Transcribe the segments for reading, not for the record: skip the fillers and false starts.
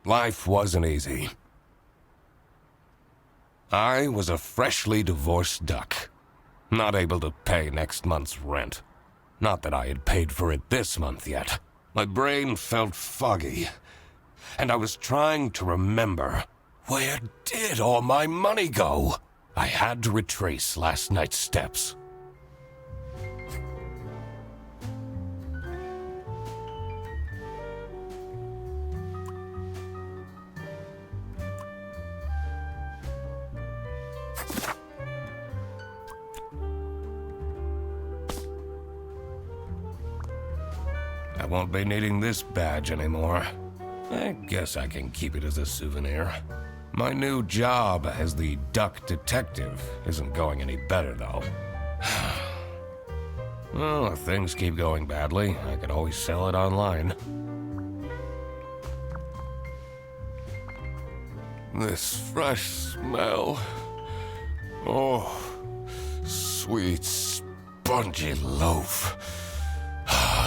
Life wasn't easy. I was a freshly divorced duck, not able to pay next month's rent. Not that I had paid for it this month yet. My brain felt foggy, and I was trying to remember, where did all my money go? I had to retrace last night's steps. I won't be needing this badge anymore. I guess I can keep it as a souvenir. My new job as the duck detective isn't going any better, though. Well, if things keep going badly, I could always sell it online. This fresh smell. Oh, sweet, spongy loaf.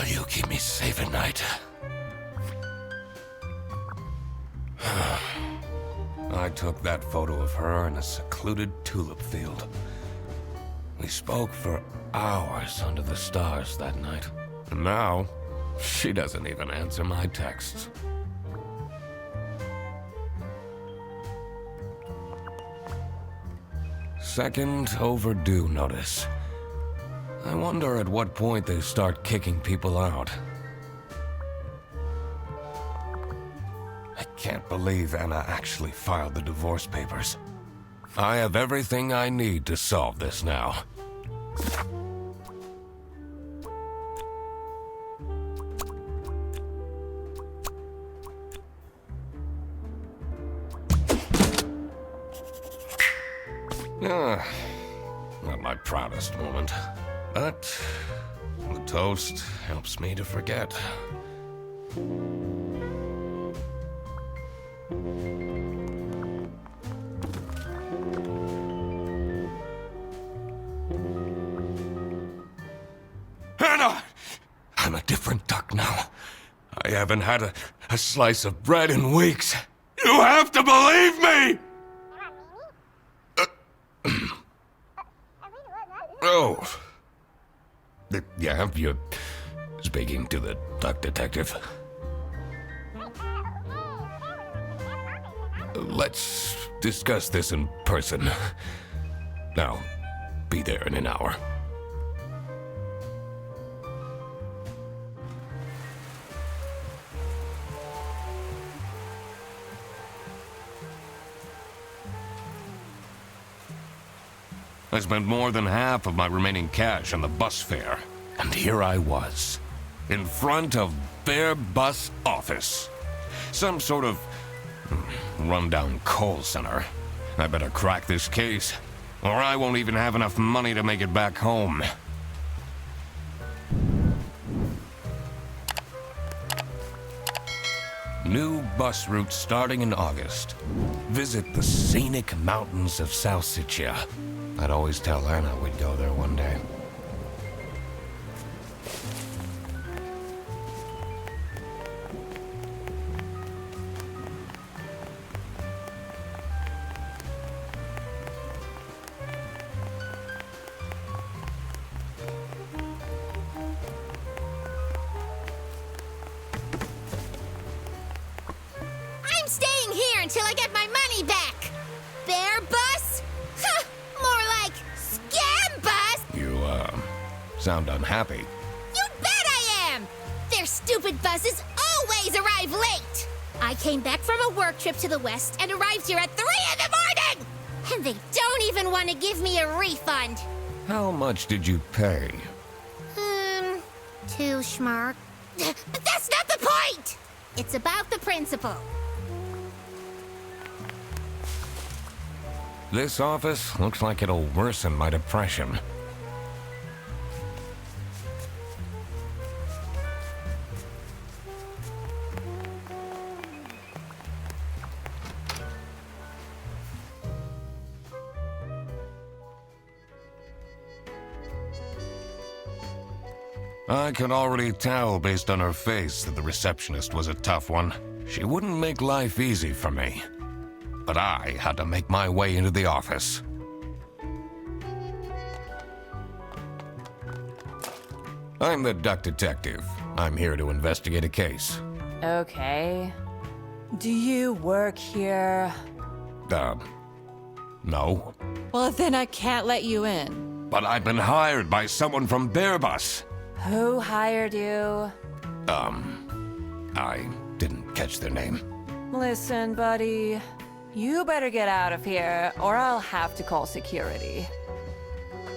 You keep me safe at night. I took that photo of her in a secluded tulip field. We spoke for hours under the stars that night. And now, she doesn't even answer my texts. Second overdue notice. I wonder at what point they start kicking people out. I can't believe Anna actually filed the divorce papers. I have everything I need to solve this now. Not my proudest moment. But the toast helps me to forget. Anna! I'm a different duck now. I haven't had a slice of bread in weeks. You have to believe me! Oh. Yeah, you're speaking to the duck detective. Let's discuss this in person. Now, be there in an hour. I spent more than half of my remaining cash on the bus fare. And here I was, in front of their bus office. Some sort of rundown call center. I better crack this case, or I won't even have enough money to make it back home. New bus route starting in August. Visit the scenic mountains of Salsicha. I'd always tell Anna we'd go there one day. I'm staying here until I get my money back. Bear bus? Huh, more like scam bus. You, sound unhappy. You bet I am! Their stupid buses always arrive late! I came back from a work trip to the west and arrived here at 3 in the morning! And they don't even want to give me a refund. How much did you pay? 2 schmark. But that's not the point! It's about the principle. This office looks like it'll worsen my depression. I could already tell based on her face that the receptionist was a tough one. She wouldn't make life easy for me. But I had to make my way into the office. I'm the duck detective. I'm here to investigate a case. Okay. Do you work here? No. Well, then I can't let you in. But I've been hired by someone from their bus. Who hired you? I didn't catch their name. Listen, buddy. You better get out of here, or I'll have to call security.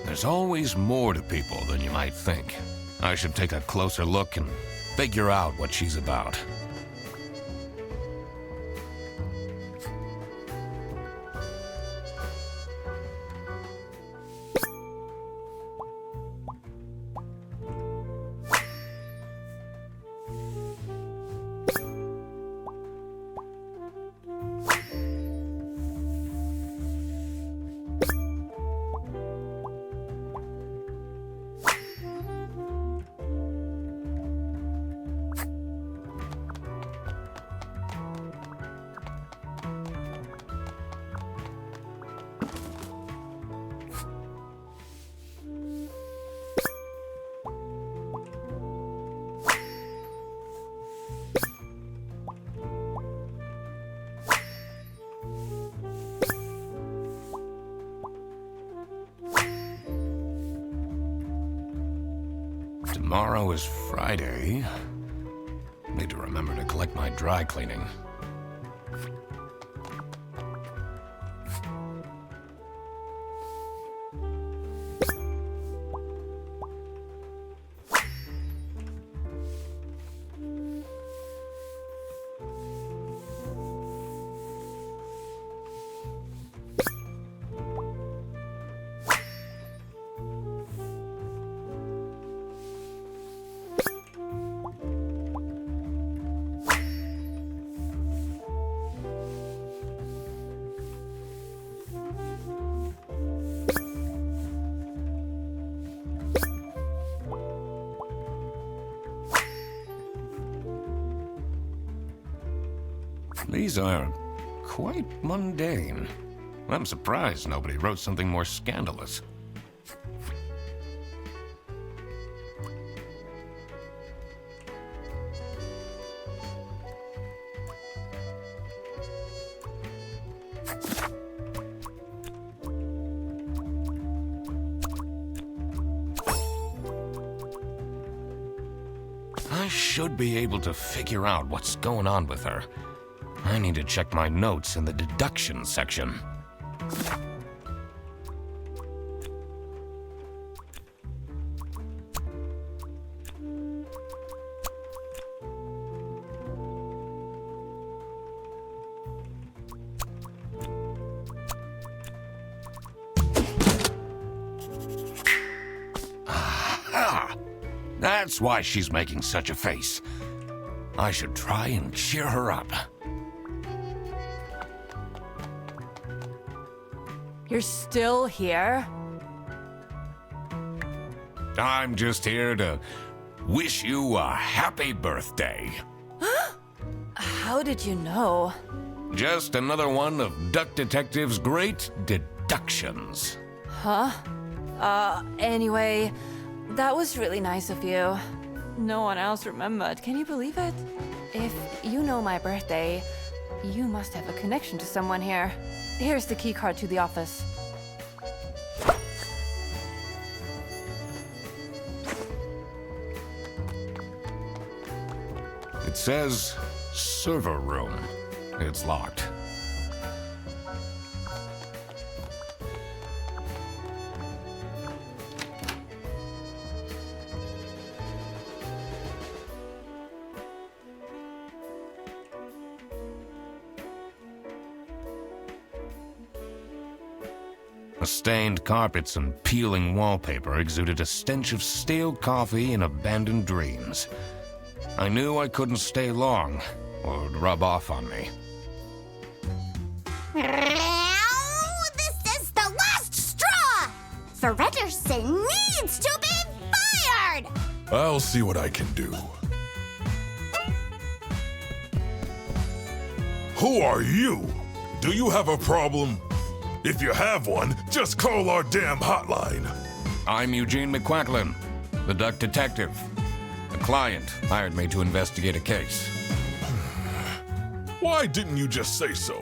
There's always more to people than you might think. I should take a closer look and figure out what she's about. Tomorrow is Friday. Need to remember to collect my dry cleaning. These are quite mundane. I'm surprised nobody wrote something more scandalous. I should be able to figure out what's going on with her. I need to check my notes in the deduction section. Aha! That's why she's making such a face. I should try and cheer her up. You're still here? I'm just here to wish you a happy birthday. How did you know? Just another one of Duck Detective's great deductions. Huh? Anyway, that was really nice of you. No one else remembered. Can you believe it? If you know my birthday, you must have a connection to someone here. Here's the key card to the office. It says server room. It's locked. The stained carpets and peeling wallpaper exuded a stench of stale coffee and abandoned dreams. I knew I couldn't stay long, or it'd rub off on me. This is the last straw! Fredderson needs to be fired! I'll see what I can do. Who are you? Do you have a problem? If you have one, just call our damn hotline. I'm Eugene McQuacklin, the duck detective. A client hired me to investigate a case. Why didn't you just say so?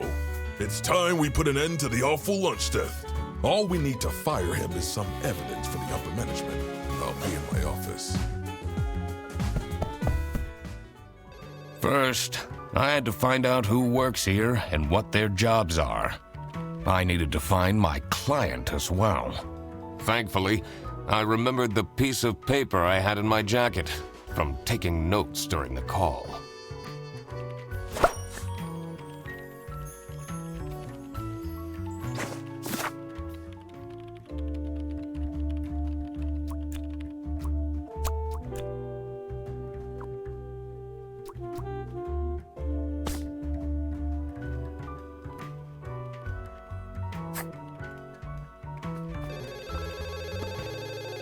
It's time we put an end to the awful lunch theft. All we need to fire him is some evidence for the upper management. I'll be in my office. First, I had to find out who works here and what their jobs are. I needed to find my client as well. Thankfully, I remembered the piece of paper I had in my jacket from taking notes during the call.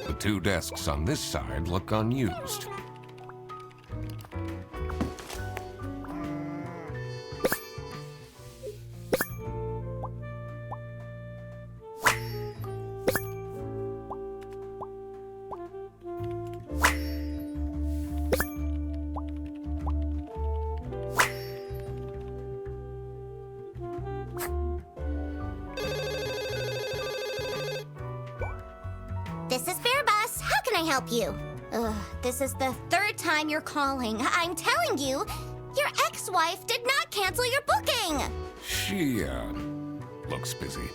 The two desks on this side look unused. This is Fair Bus. How can I help you? This is the third time you're calling. I'm telling you, your ex-wife did not cancel your booking. She, looks busy.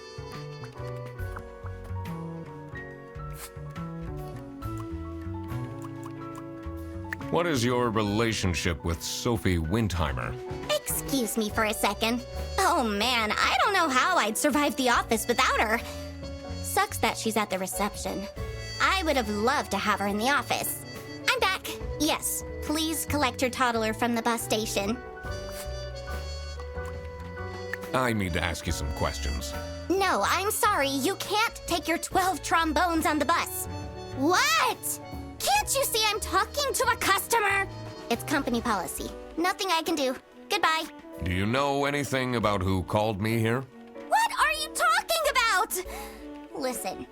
What is your relationship with Sophie Windheimer? Excuse me for a second. Oh man, I don't know how I'd survive the office without her. Sucks that she's at the reception. I would have loved to have her in the office. I'm back. Yes, please collect your toddler from the bus station. I need to ask you some questions. No, I'm sorry. You can't take your 12 trombones on the bus. What? Can't you see I'm talking to a customer? It's company policy. Nothing I can do. Goodbye. Do you know anything about who called me here? What are you talking about? Listen,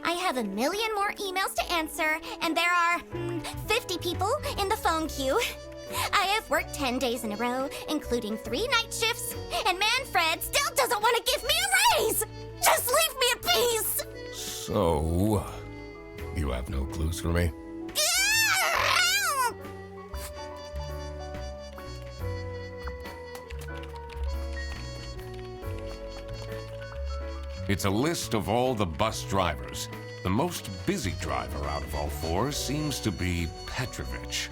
I have a million more emails to answer, and there are 50 people in the phone queue. I have worked 10 days in a row, including 3 night shifts, and Manfred still doesn't want to give me a raise! Just leave me in peace! So, you have no clues for me? It's a list of all the bus drivers. The most busy driver out of all 4 seems to be Petrovich.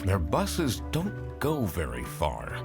Their buses don't go very far.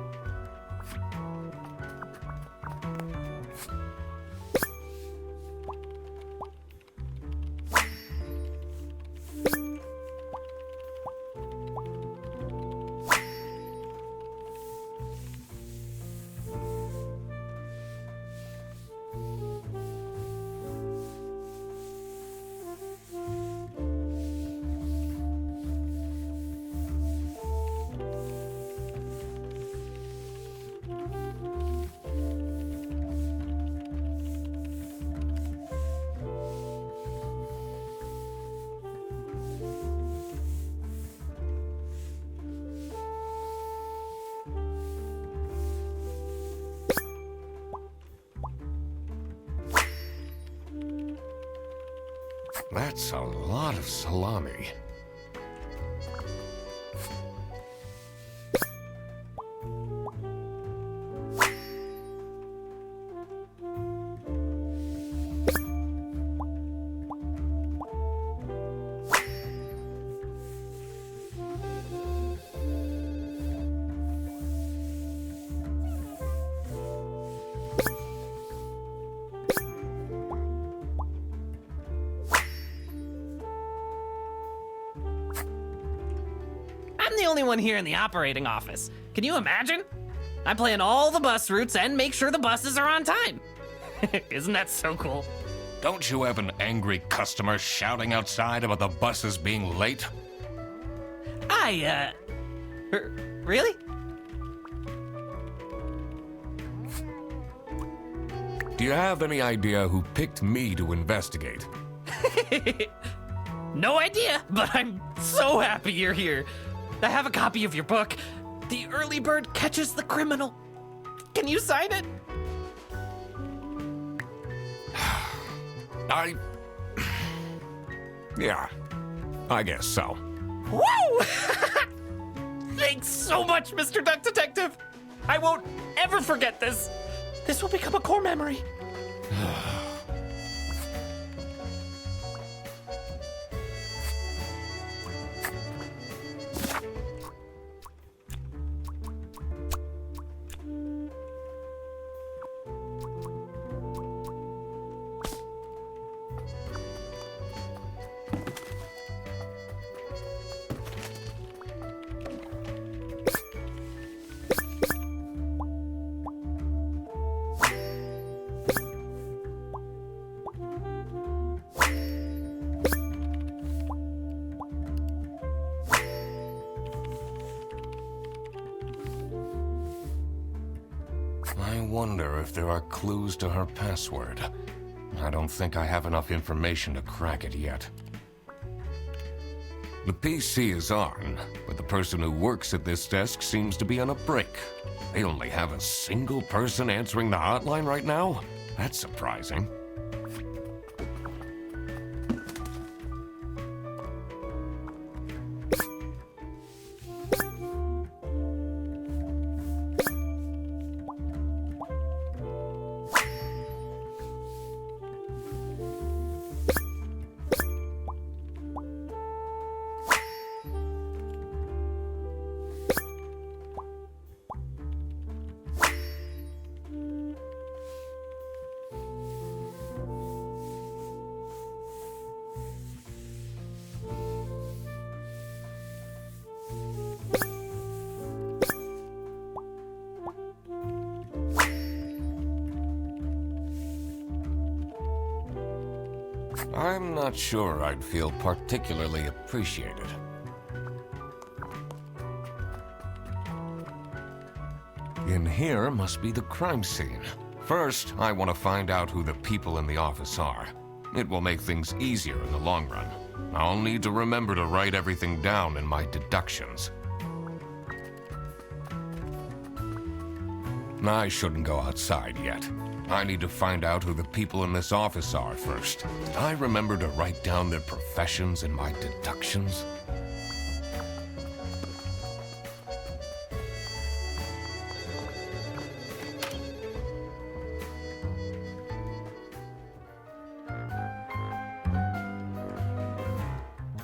That's a lot of salami. the only one here in the operating office. Can you imagine? I plan all the bus routes and make sure the buses are on time. Isn't that so cool? Don't you have an angry customer shouting outside about the buses being late? Really? Do you have any idea who picked me to investigate? No idea, but I'm so happy you're here. I have a copy of your book, The Early Bird Catches the Criminal. Can you sign it? Yeah, I guess so. Woo! Thanks so much, Mr. Duck Detective. I won't ever forget this. This will become a core memory. I wonder if there are clues to her password. I don't think I have enough information to crack it yet. The PC is on, but the person who works at this desk seems to be on a break. They only have a single person answering the hotline right now? That's surprising. I'm not sure I'd feel particularly appreciated. In here must be the crime scene. First, I want to find out who the people in the office are. It will make things easier in the long run. I'll need to remember to write everything down in my deductions. I shouldn't go outside yet. I need to find out who the people in this office are first. Did I remember to write down their professions in my deductions?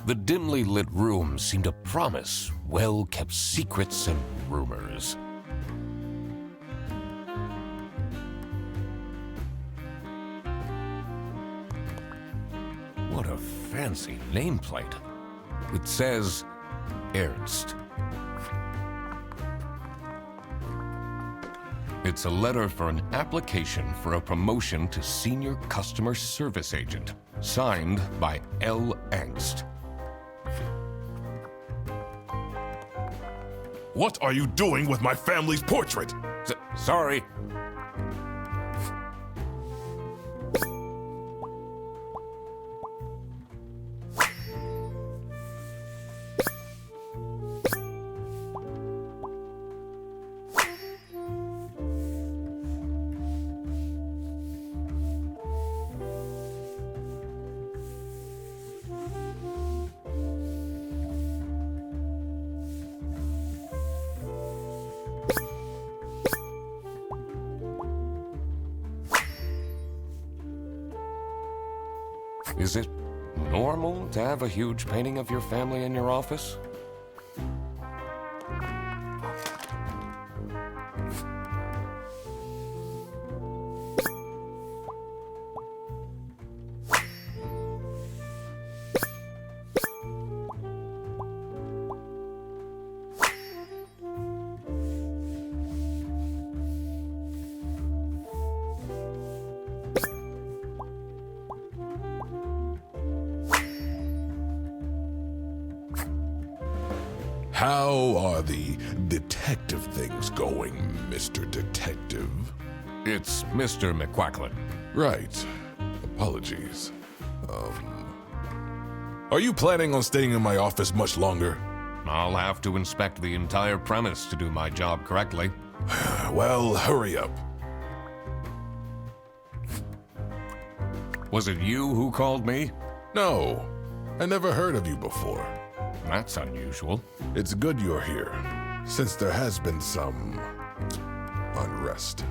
The dimly lit rooms seem to promise well-kept secrets and rumors. What a fancy nameplate. It says Ernst. It's a letter for an application for a promotion to Senior Customer Service Agent, signed by L. Angst. What are you doing with my family's portrait? Sorry. Is it normal to have a huge painting of your family in your office? How are the detective things going, Mr. Detective? It's Mr. McQuacklin. Right. Apologies. Are you planning on staying in my office much longer? I'll have to inspect the entire premise to do my job correctly. Well, hurry up. Was it you who called me? No, I never heard of you before. That's unusual. It's good you're here, since there has been some unrest.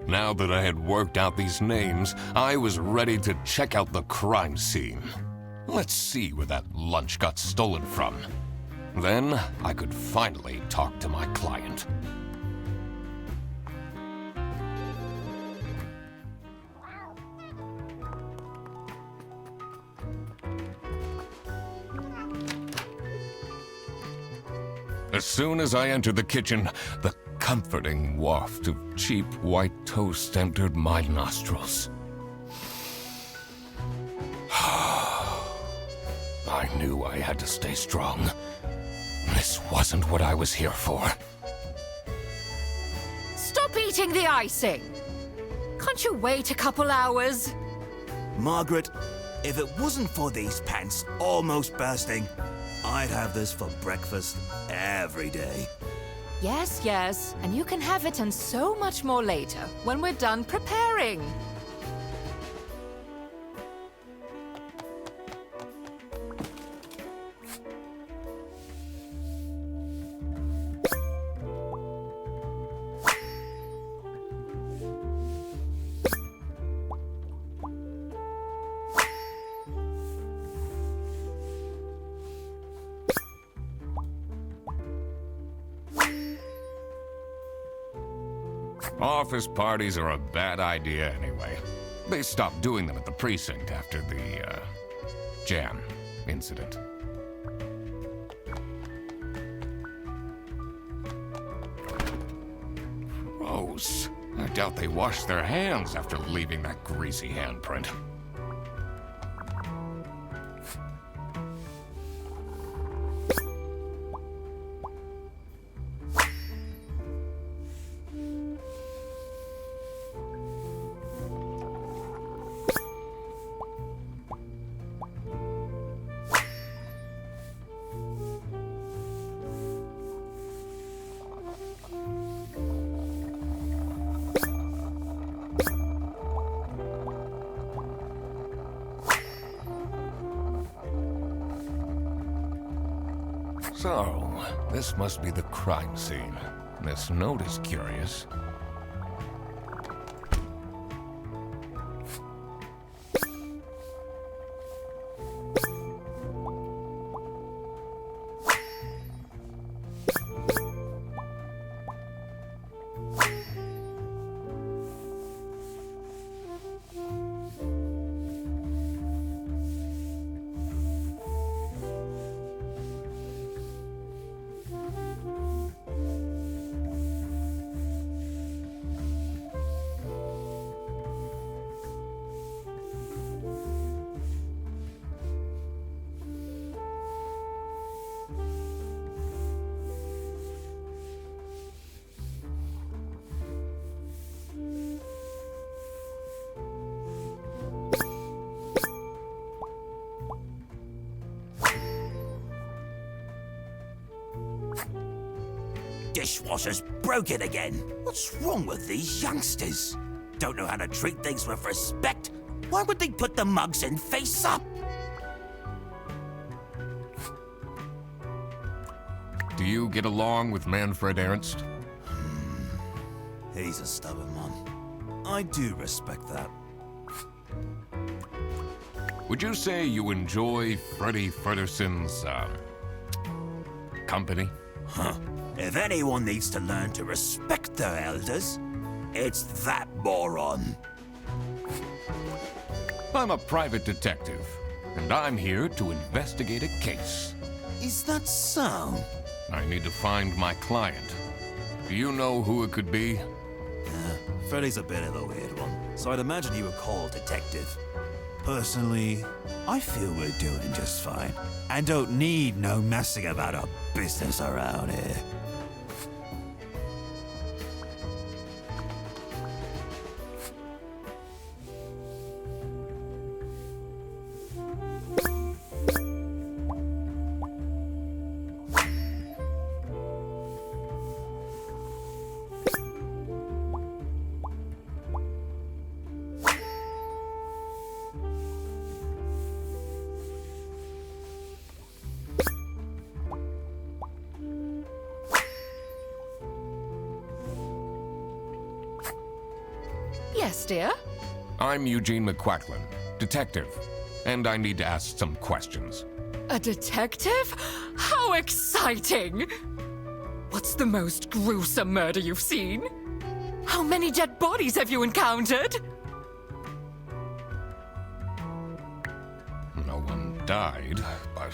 Now that I had worked out these names, I was ready to check out the crime scene. Let's see where that lunch got stolen from. Then I could finally talk to my client. As soon as I entered the kitchen, the comforting waft of cheap white toast entered my nostrils. I knew I had to stay strong. This wasn't what I was here for. Stop eating the icing! Can't you wait a couple hours? Margaret, if it wasn't for these pants almost bursting, I'd have this for breakfast every day. Yes, yes, and you can have it and so much more later, when we're done preparing. Office parties are a bad idea anyway. They stopped doing them at the precinct after the, jam incident. Gross. I doubt they washed their hands after leaving that greasy handprint. So, this must be the crime scene. This note is curious. Dishwasher's broken again. What's wrong with these youngsters? Don't know how to treat things with respect? Why would they put the mugs in face up? Do you get along with Manfred Ernst? He's a stubborn one. I do respect that. Would you say you enjoy Freddy Fredderson's, company? If anyone needs to learn to respect their elders, it's that moron. I'm a private detective, and I'm here to investigate a case. Is that so? I need to find my client. Do you know who it could be? Freddy's a bit of a weird one, so I'd imagine he would call detective. Personally, I feel we're doing just fine, and don't need no messing about our business around here. Yes, dear? I'm Eugene McQuacklin, detective, and I need to ask some questions. A detective? How exciting! What's the most gruesome murder you've seen? How many dead bodies have you encountered? No one died, but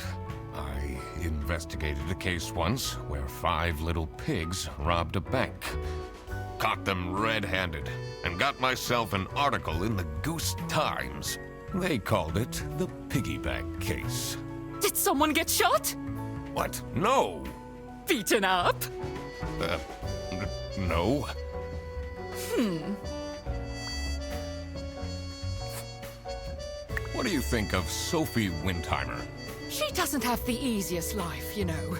I investigated a case once where 5 little pigs robbed a bank. Caught them red-handed, and got myself an article in the Goose Times. They called it the Piggy Bank Case. Did someone get shot? What? No! Beaten up? No. What do you think of Sophie Windheimer? She doesn't have the easiest life, you know.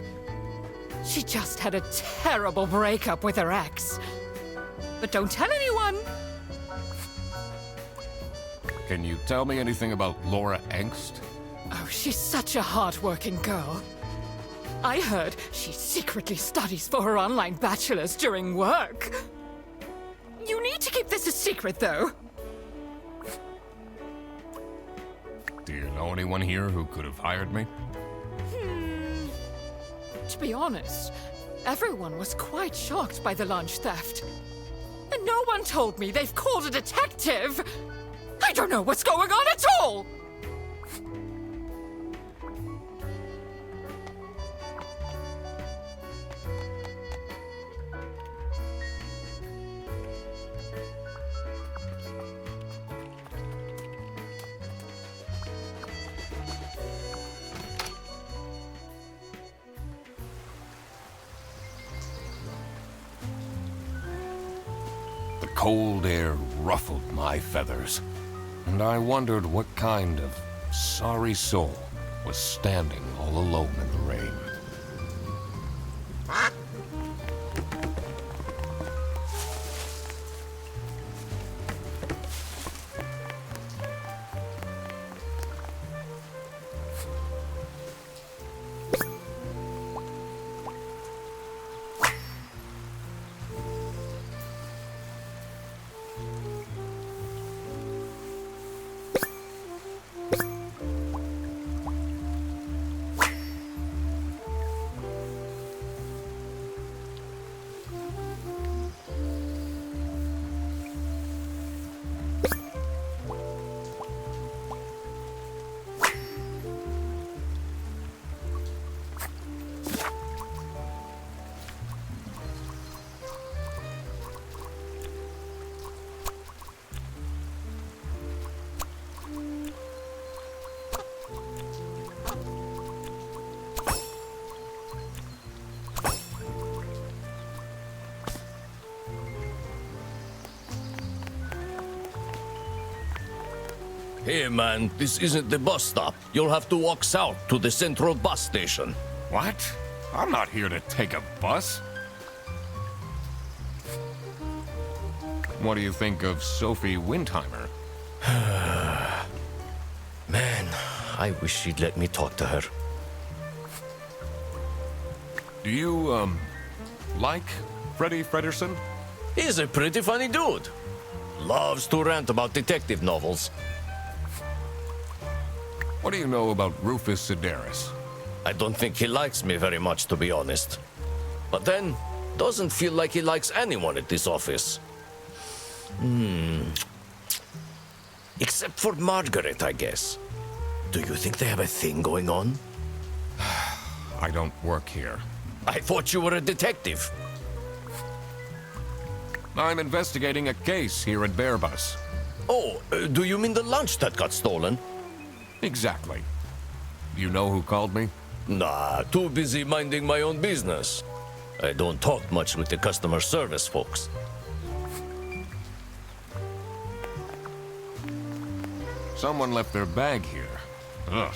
She just had a terrible breakup with her ex. But don't tell anyone. Can you tell me anything about Laura Angst? Oh, she's such a hard-working girl. I heard she secretly studies for her online bachelor's during work. You need to keep this a secret, though. Do you know anyone here who could have hired me? To be honest, everyone was quite shocked by the lunch theft. And no one told me they've called a detective! I don't know what's going on at all! The cold air ruffled my feathers, and I wondered what kind of sorry soul was standing all alone in the rain. Hey man, this isn't the bus stop. You'll have to walk south to the central bus station. What? I'm not here to take a bus. What do you think of Sophie Windheimer? Man, I wish she'd let me talk to her. Do you, like Freddie Frederson? He's a pretty funny dude. Loves to rant about detective novels. What do you know about Rufus Sedaris? I don't think he likes me very much, to be honest. But then, doesn't feel like he likes anyone at this office. Except for Margaret, I guess. Do you think they have a thing going on? I don't work here. I thought you were a detective. I'm investigating a case here at Bearbus. Oh, do you mean the lunch that got stolen? Exactly. You know who called me? Nah, too busy minding my own business. I don't talk much with the customer service folks. Someone left their bag here. Ugh.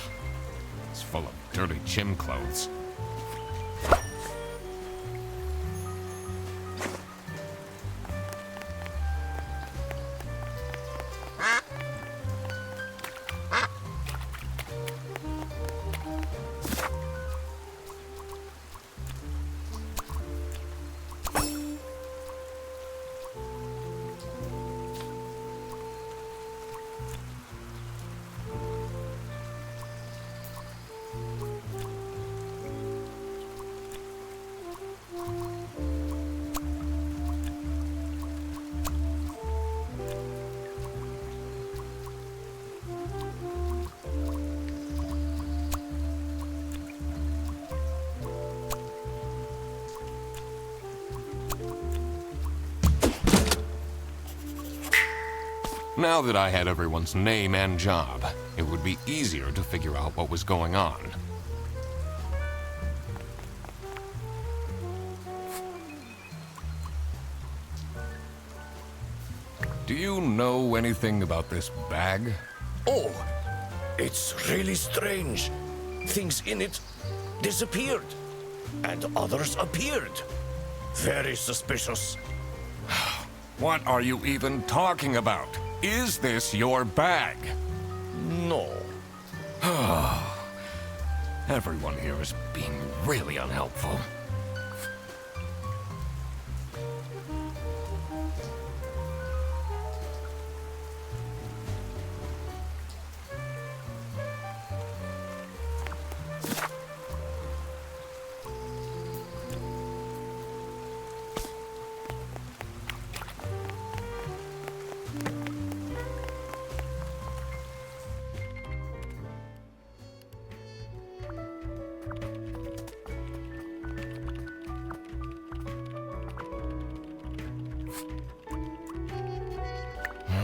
It's full of dirty gym clothes. Now that I had everyone's name and job, it would be easier to figure out what was going on. Do you know anything about this bag? Oh, it's really strange. Things in it disappeared, and others appeared. Very suspicious. What are you even talking about? Is this your bag? No. Everyone here is being really unhelpful.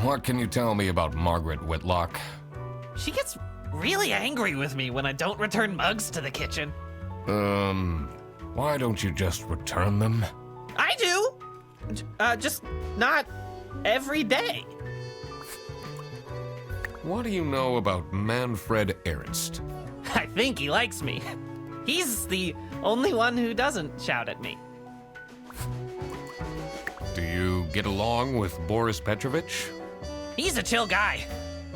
What can you tell me about Margaret Whitlock? She gets really angry with me when I don't return mugs to the kitchen. Why don't you just return them? I do! Just not every day. What do you know about Manfred Ernst? I think he likes me. He's the only one who doesn't shout at me. Do you get along with Boris Petrovich? He's a chill guy.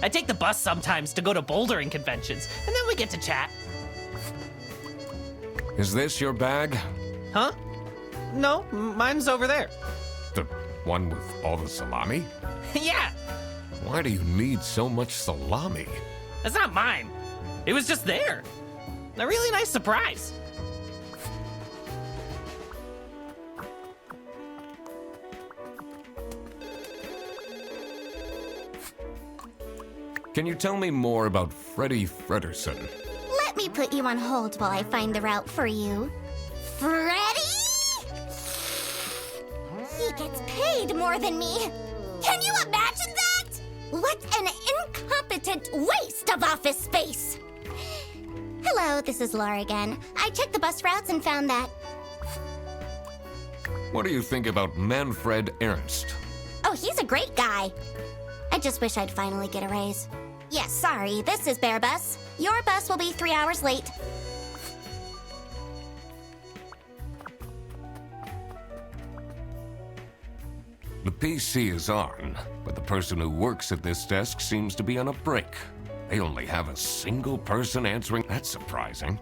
I take the bus sometimes to go to bouldering conventions, and then we get to chat. Is this your bag? Huh? No, mine's over there. The one with all the salami? Yeah, Why do you need so much salami? that's not mine. It was just there. A really nice surprise. Can you tell me more about Freddie Frederson? Let me put you on hold while I find the route for you. Freddy? He gets paid more than me. Can you imagine that? What an incompetent waste of office space. Hello, this is Laura again. I checked the bus routes and found that. What do you think about Manfred Ernst? Oh, he's a great guy. I just wish I'd finally get a raise. Yes, sorry, this is Bear Bus. Your bus will be 3 hours late. The PC is on, but the person who works at this desk seems to be on a break. They only have a single person answering. That's surprising.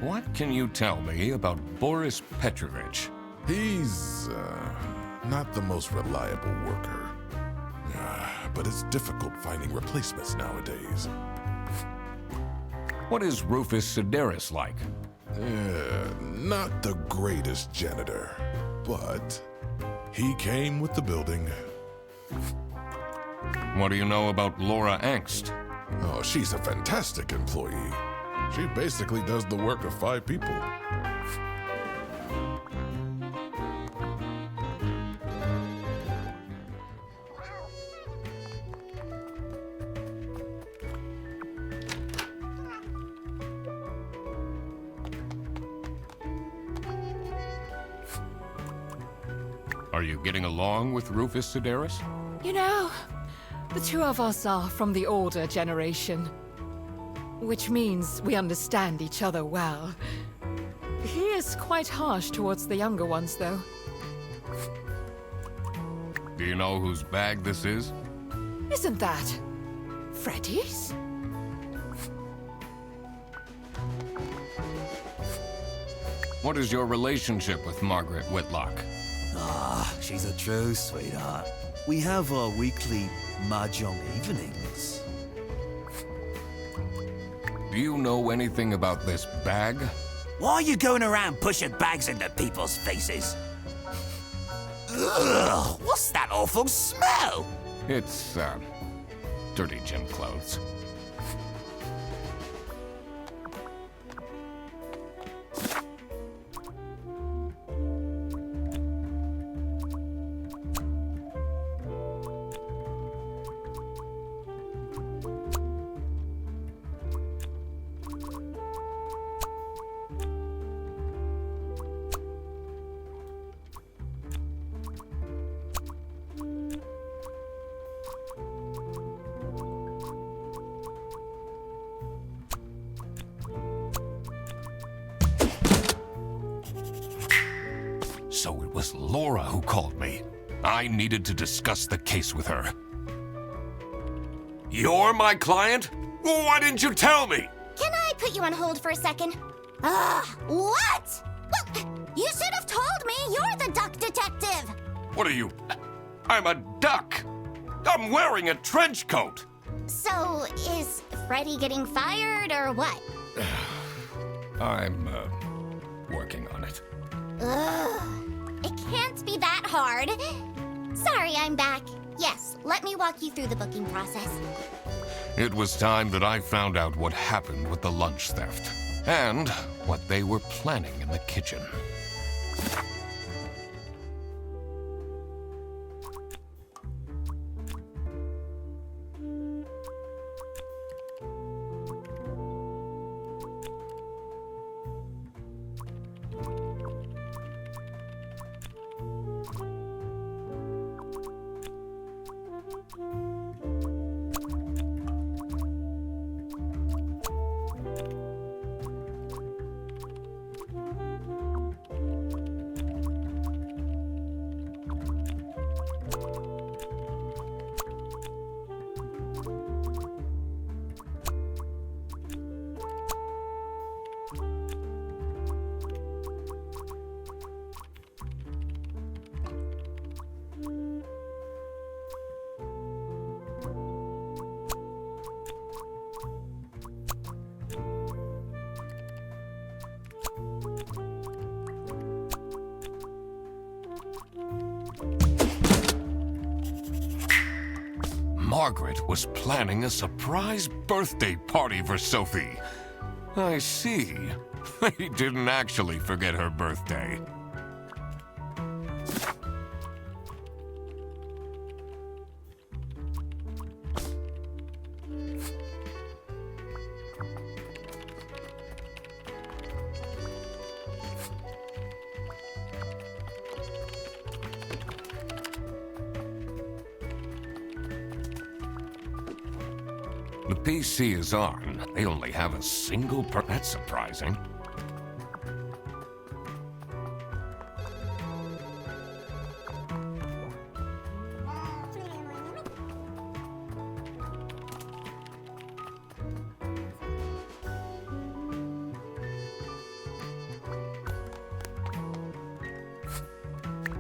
What can you tell me about Boris Petrovich? He's, not the most reliable worker. But it's difficult finding replacements nowadays. What is Rufus Sedaris like? Not the greatest janitor, but he came with the building. What do you know about Laura Angst? Oh, she's a fantastic employee. She basically does the work of 5 people. Are you getting along with Rufus Sedaris? You know, the two of us are from the older generation, which means we understand each other well. He is quite harsh towards the younger ones, though. Do you know whose bag this is? Isn't that Freddy's? What is your relationship with Margaret Whitlock? She's a true sweetheart. We have our weekly mahjong evenings. Do you know anything about this bag? Why are you going around pushing bags into people's faces? Ugh, what's that awful smell? It's, dirty gym clothes. So it was Laura who called me. I needed to discuss the case with her. You're my client? Why didn't you tell me? Can I put you on hold for a second? What? Well, you should have told me you're the duck detective. What are you? I'm a duck. I'm wearing a trench coat. So, is Freddy getting fired or what? I'm, working on it. Ugh. It can't be that hard. Sorry, I'm back. Yes, let me walk you through the booking process. It was time that I found out what happened with the lunch theft and what they were planning in the kitchen. Margaret was planning a surprise birthday party for Sophie. I see. He didn't actually forget her birthday. The PC is on. They only have a single That's surprising.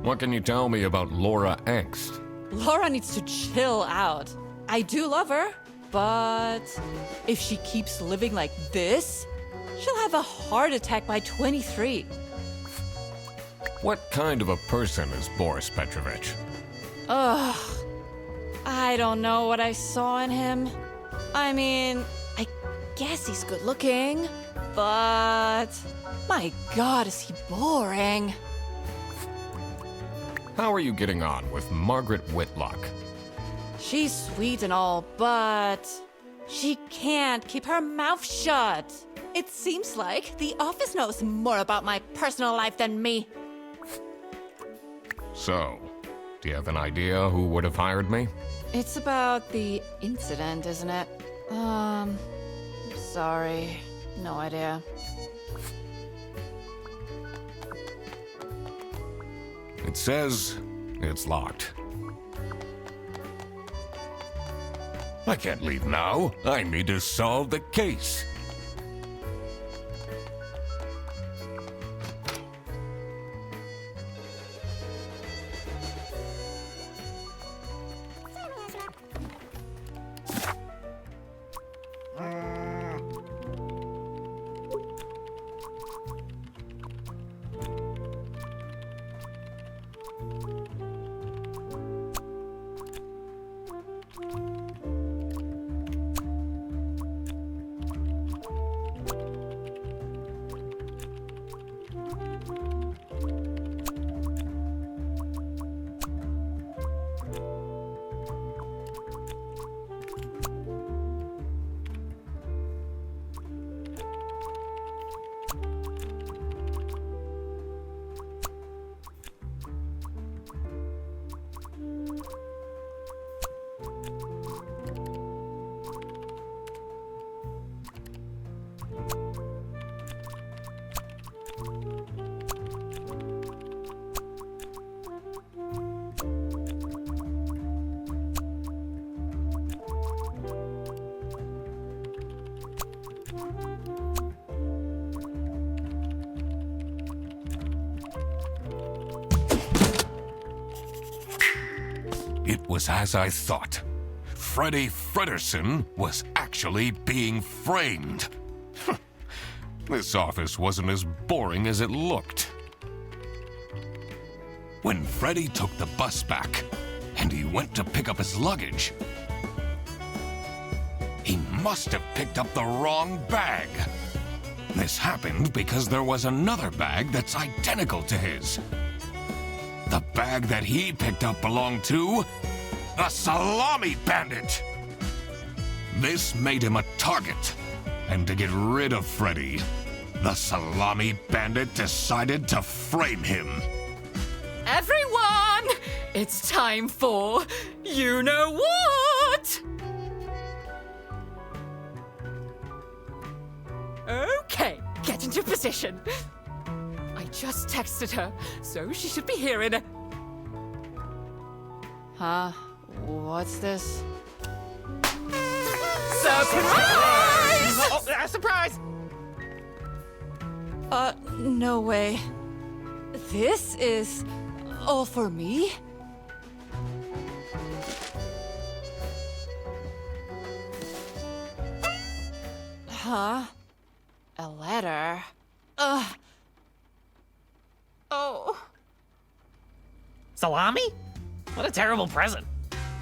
What can you tell me about Laura Angst? Laura needs to chill out. I do love her, but if she keeps living like this, she'll have a heart attack by 23. What kind of a person is Boris Petrovich? Ugh. I don't know what I saw in him. I mean, I guess he's good looking, but my God, is he boring. How are you getting on with Margaret Whitlock? She's sweet and all, but she can't keep her mouth shut. It seems like the office knows more about my personal life than me. So, do you have an idea who would have hired me? It's about the incident, isn't it? Sorry. No idea. It says it's locked. I can't leave now. I need to solve the case. It was as I thought. Freddy Fredersen was actually being framed. This office wasn't as boring as it looked. When Freddy took the bus back, and he went to pick up his luggage, he must have picked up the wrong bag. This happened because there was another bag that's identical to his. The bag that he picked up belonged to the Salami Bandit. This made him a target, and to get rid of Freddy, the Salami Bandit decided to frame him. Everyone, it's time for you know what? Okay, get into position. I just texted her, so she should be here in a... Huh? What's this? Surprise! Surprise! No way. This is all for me? Huh? A letter? Oh. Salami? What a terrible present.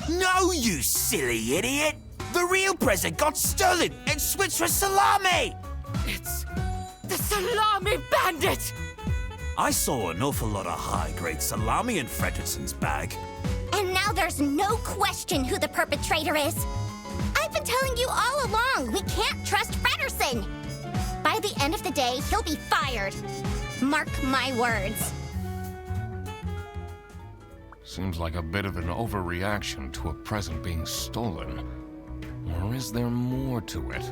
No, you silly idiot! The real present got stolen and switched for Salami! It's the Salami Bandit! I saw an awful lot of high-grade salami in Fredersen's bag. And now there's no question who the perpetrator is. I've been telling you all along, we can't trust Fredersen. By the end of the day, he'll be fired. Mark my words. Seems like a bit of an overreaction to a present being stolen. Or is there more to it?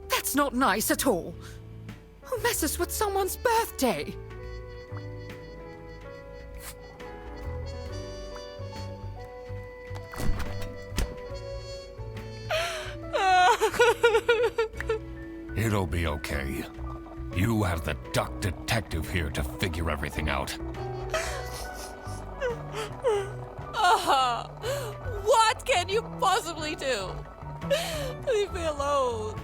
That's not nice at all. Who messes with someone's birthday? It'll be okay. You have the duck detective here to figure everything out. What can you possibly do? Leave me alone.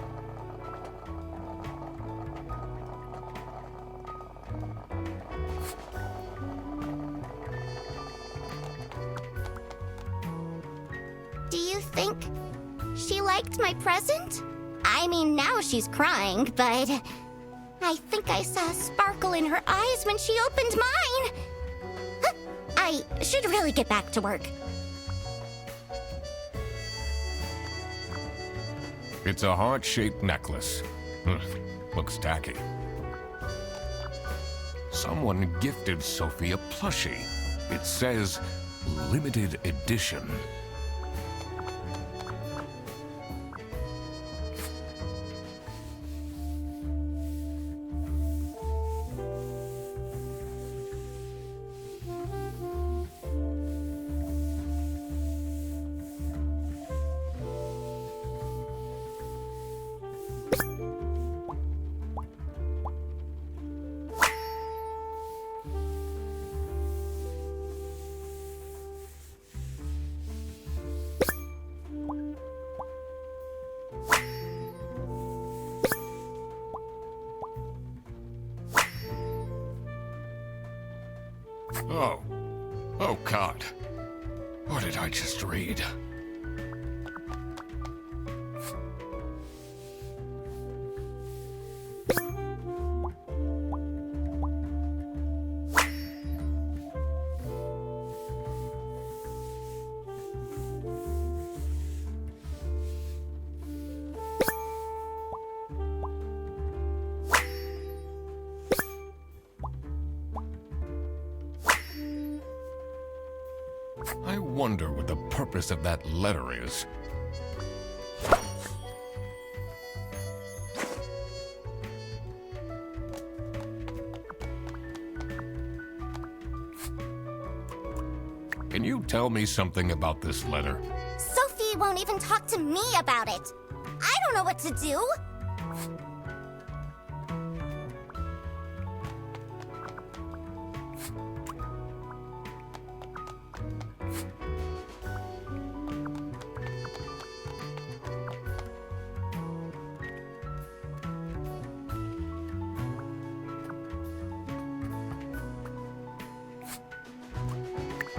Do you think she liked my present? I mean, now she's crying, but I think I saw a sparkle in her eyes when she opened mine. Huh, I should really get back to work. It's a heart-shaped necklace. Looks tacky. Someone gifted Sophie a plushie. It says, limited edition. Oh God. What did I just read? I wonder what the purpose of that letter is. Can you tell me something about this letter? Sophie won't even talk to me about it. I don't know what to do.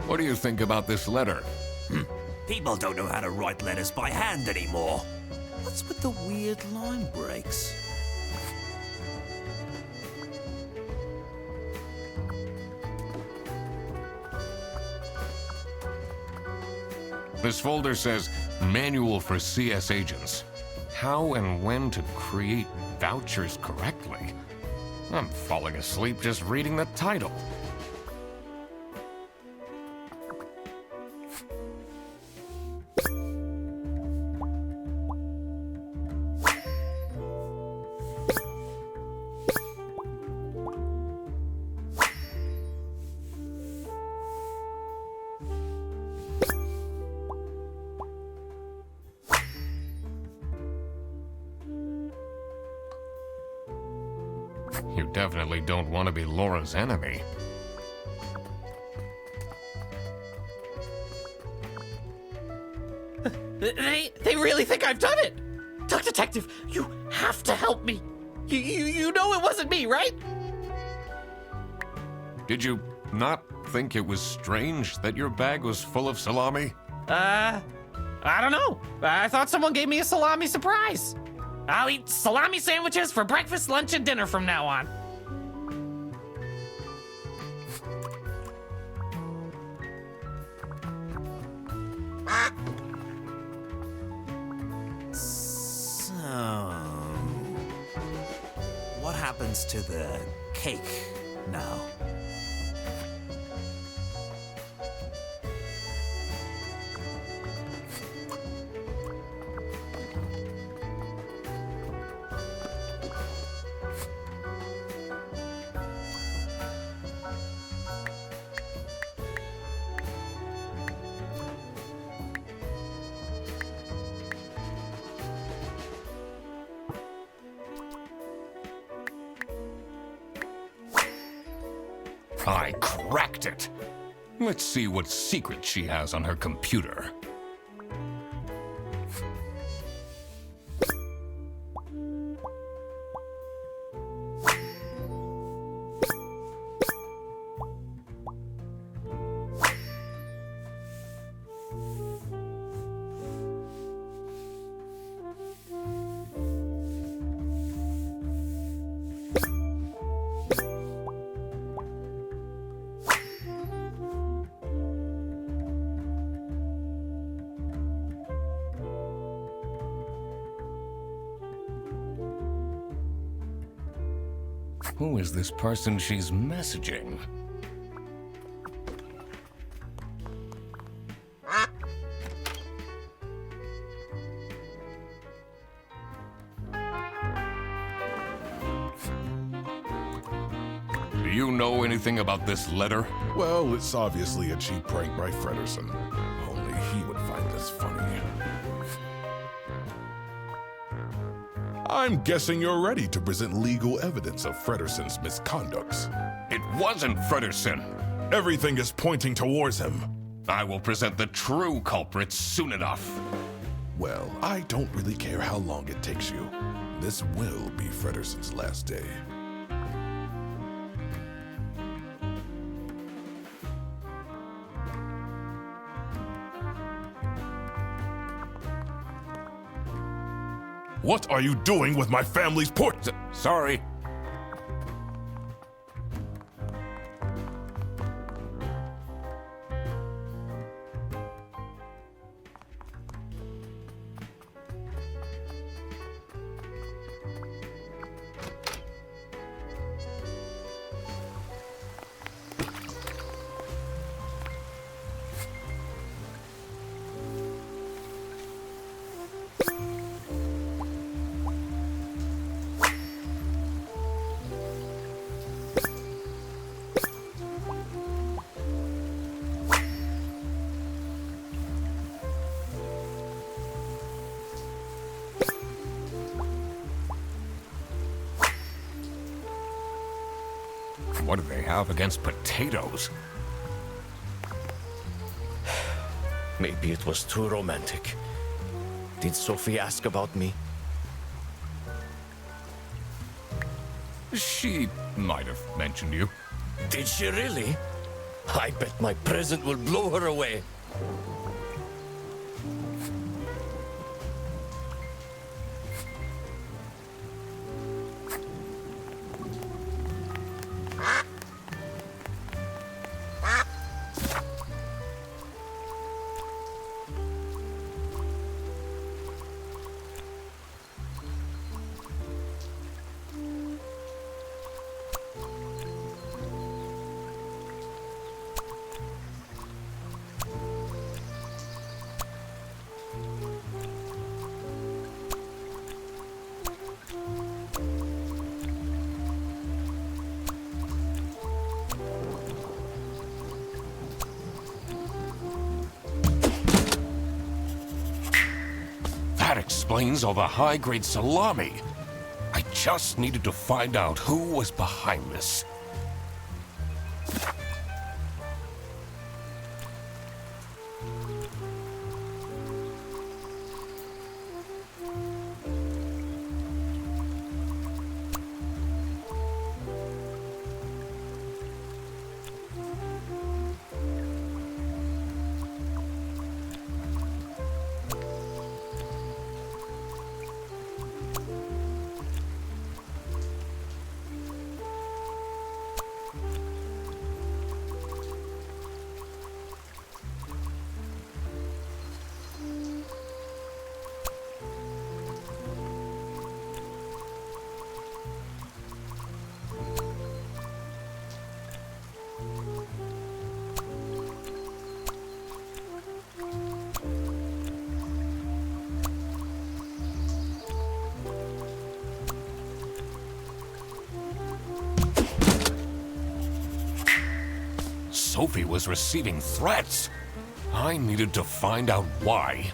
What do you think about this letter? People don't know how to write letters by hand anymore. What's with the weird line breaks? This folder says Manual for CS Agents. How and when to create vouchers correctly. I'm falling asleep just reading the title. You definitely don't want to be Laura's enemy. They really think I've done it! Duck Detective, you have to help me! You know it wasn't me, right? Did you not think it was strange that your bag was full of salami? I don't know. I thought someone gave me a salami surprise. I'll eat salami sandwiches for breakfast, lunch, and dinner from now on. What happens to the cake now? I cracked it. Let's see what secret she has on her computer. Who is this person she's messaging? Do you know anything about this letter? Well, it's obviously a cheap prank by Fredersen. Only he would find this funny. I'm guessing you're ready to present legal evidence of Fredersen's misconducts. It wasn't Fredersen. Everything is pointing towards him. I will present the true culprits soon enough. Well, I don't really care how long it takes you. This will be Fredersen's last day. What are you doing with my family's Sorry. What do they have against potatoes? Maybe it was too romantic. Did Sophie ask about me? She might have mentioned you. Did she really? I bet my present will blow her away. That explains all the high-grade salami. I just needed to find out who was behind this. Sophie was receiving threats. I needed to find out why.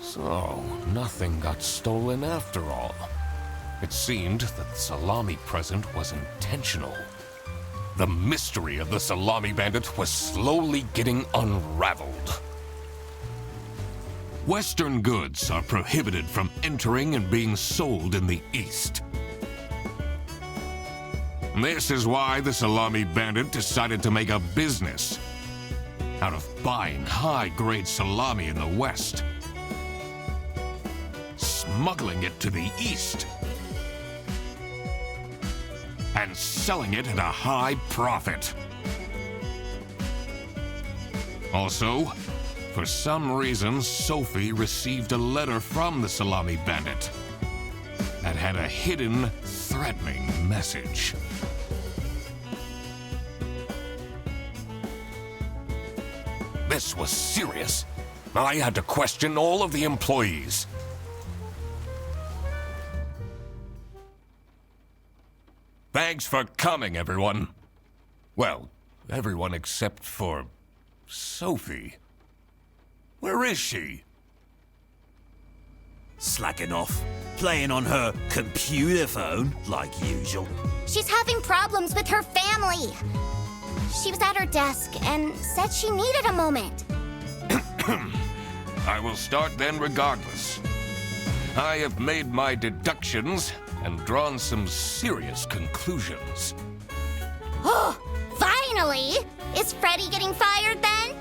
So, nothing got stolen after all. It seemed that the Salami present was intentional. The mystery of the Salami Bandit was slowly getting unraveled. Western goods are prohibited from entering and being sold in the East. This is why the Salami Bandit decided to make a business out of buying high-grade salami in the West, smuggling it to the East, and selling it at a high profit. Also, for some reason, Sophie received a letter from the Salami Bandit that had a hidden, threatening message. This was serious. I had to question all of the employees. Thanks for coming, everyone. Well, everyone except for Sophie. Where is she? Slacking off. Playing on her computer phone, like usual. She's having problems with her family. She was at her desk and said she needed a moment. I will start then regardless. I have made my deductions and drawn some serious conclusions. Oh, finally! Is Freddy getting fired then?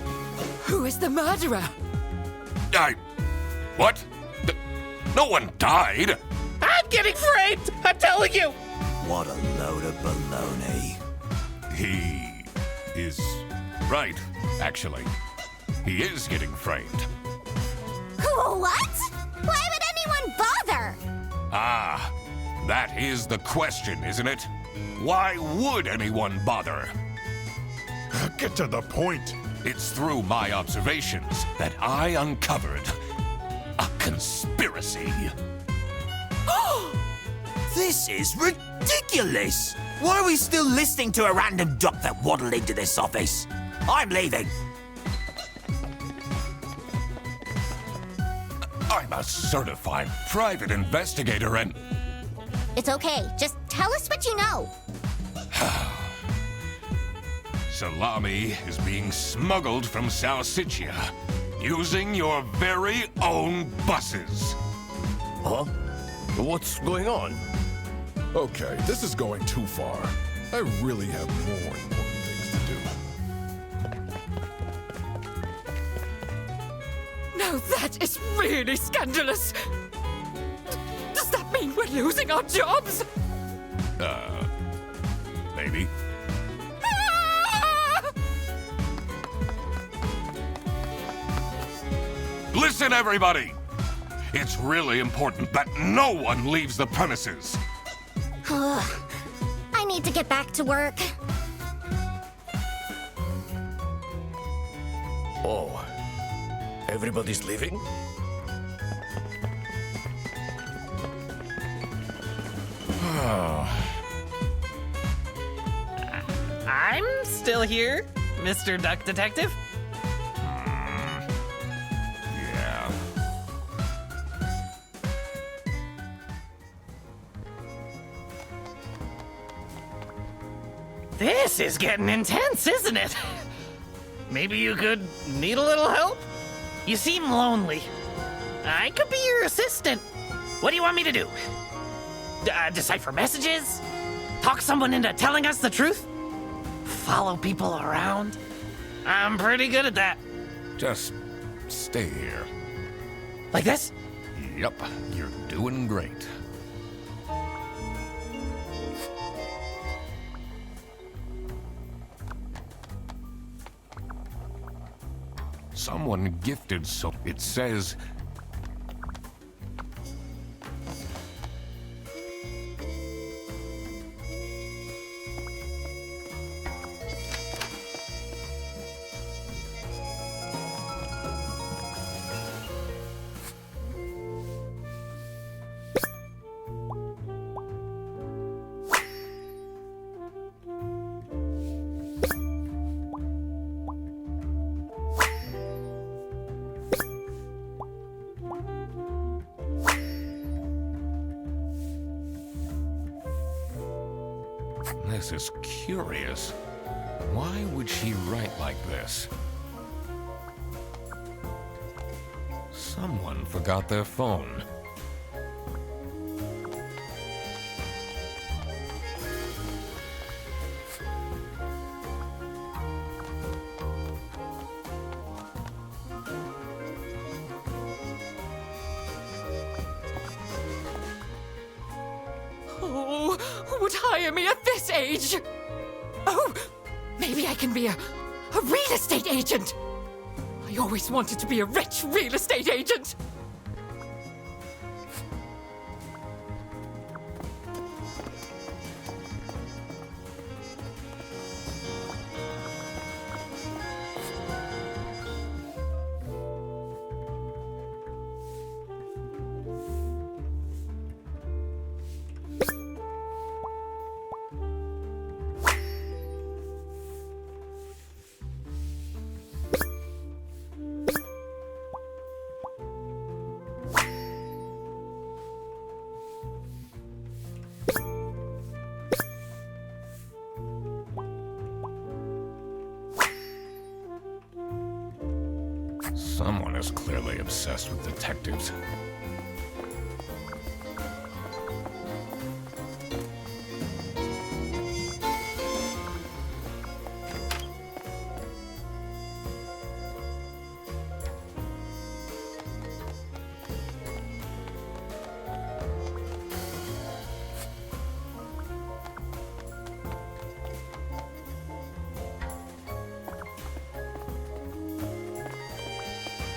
Who is the murderer? What? No one died! I'm getting framed! I'm telling you! What a load of baloney. He is right, actually. He is getting framed. What? Why would anyone bother? Ah, that is the question, isn't it? Why would anyone bother? Get to the point. It's through my observations that I uncovered a conspiracy. This is ridiculous! Why are we still listening to a random duck that waddled into this office? I'm leaving. I'm a certified private investigator and... It's okay. Just tell us what you know. Salami is being smuggled from Salsiccia using your very own buses. Huh? What's going on? Okay, this is going too far. I really have more important things to do. Now that is really scandalous. Does that mean we're losing our jobs? Maybe. Ah! Listen, everybody! It's really important that no one leaves the premises. I need need to get back to work. Oh, everybody's leaving? I'm still here, Mr. Duck Detective. Yeah. This is getting intense, isn't it? Maybe you could need a little help? You seem lonely. I could be your assistant. What do you want me to do? Decipher messages? Talk someone into telling us the truth? Follow people around? I'm pretty good at that. Just stay here. Like this? Yup, you're doing great. Someone gifted so it says. This is curious. Why would she write like this? Someone forgot their phone. Oh, who would hire me at this age? Oh, maybe I can be a real estate agent. I always wanted to be a rich real estate agent. Someone is clearly obsessed with detectives.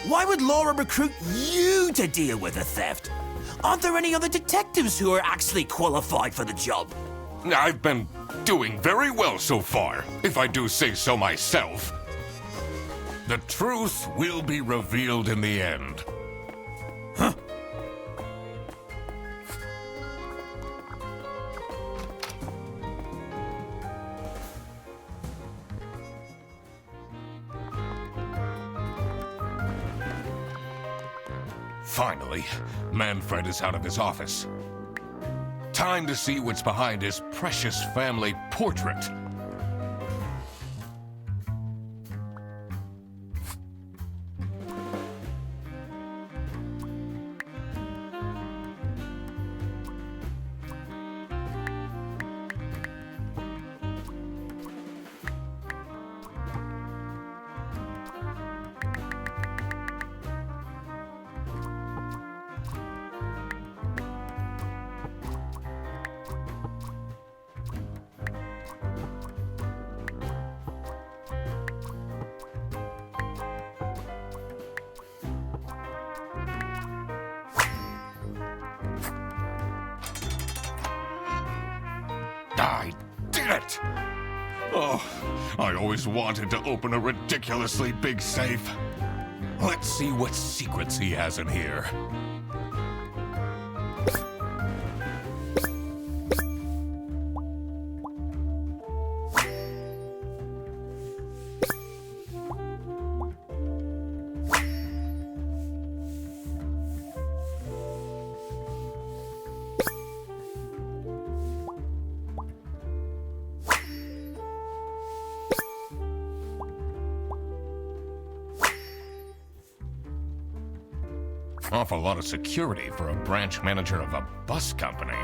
Why would Laura recruit you to deal with the theft? Aren't there any other detectives who are actually qualified for the job? I've been doing very well so far, if I do say so myself. The truth will be revealed in the end. Huh? Finally, Manfred is out of his office. Time to see what's behind his precious family portrait. I did it! Oh, I always wanted to open a ridiculously big safe. Let's see what secrets he has in here. Awful lot of security for a branch manager of a bus company.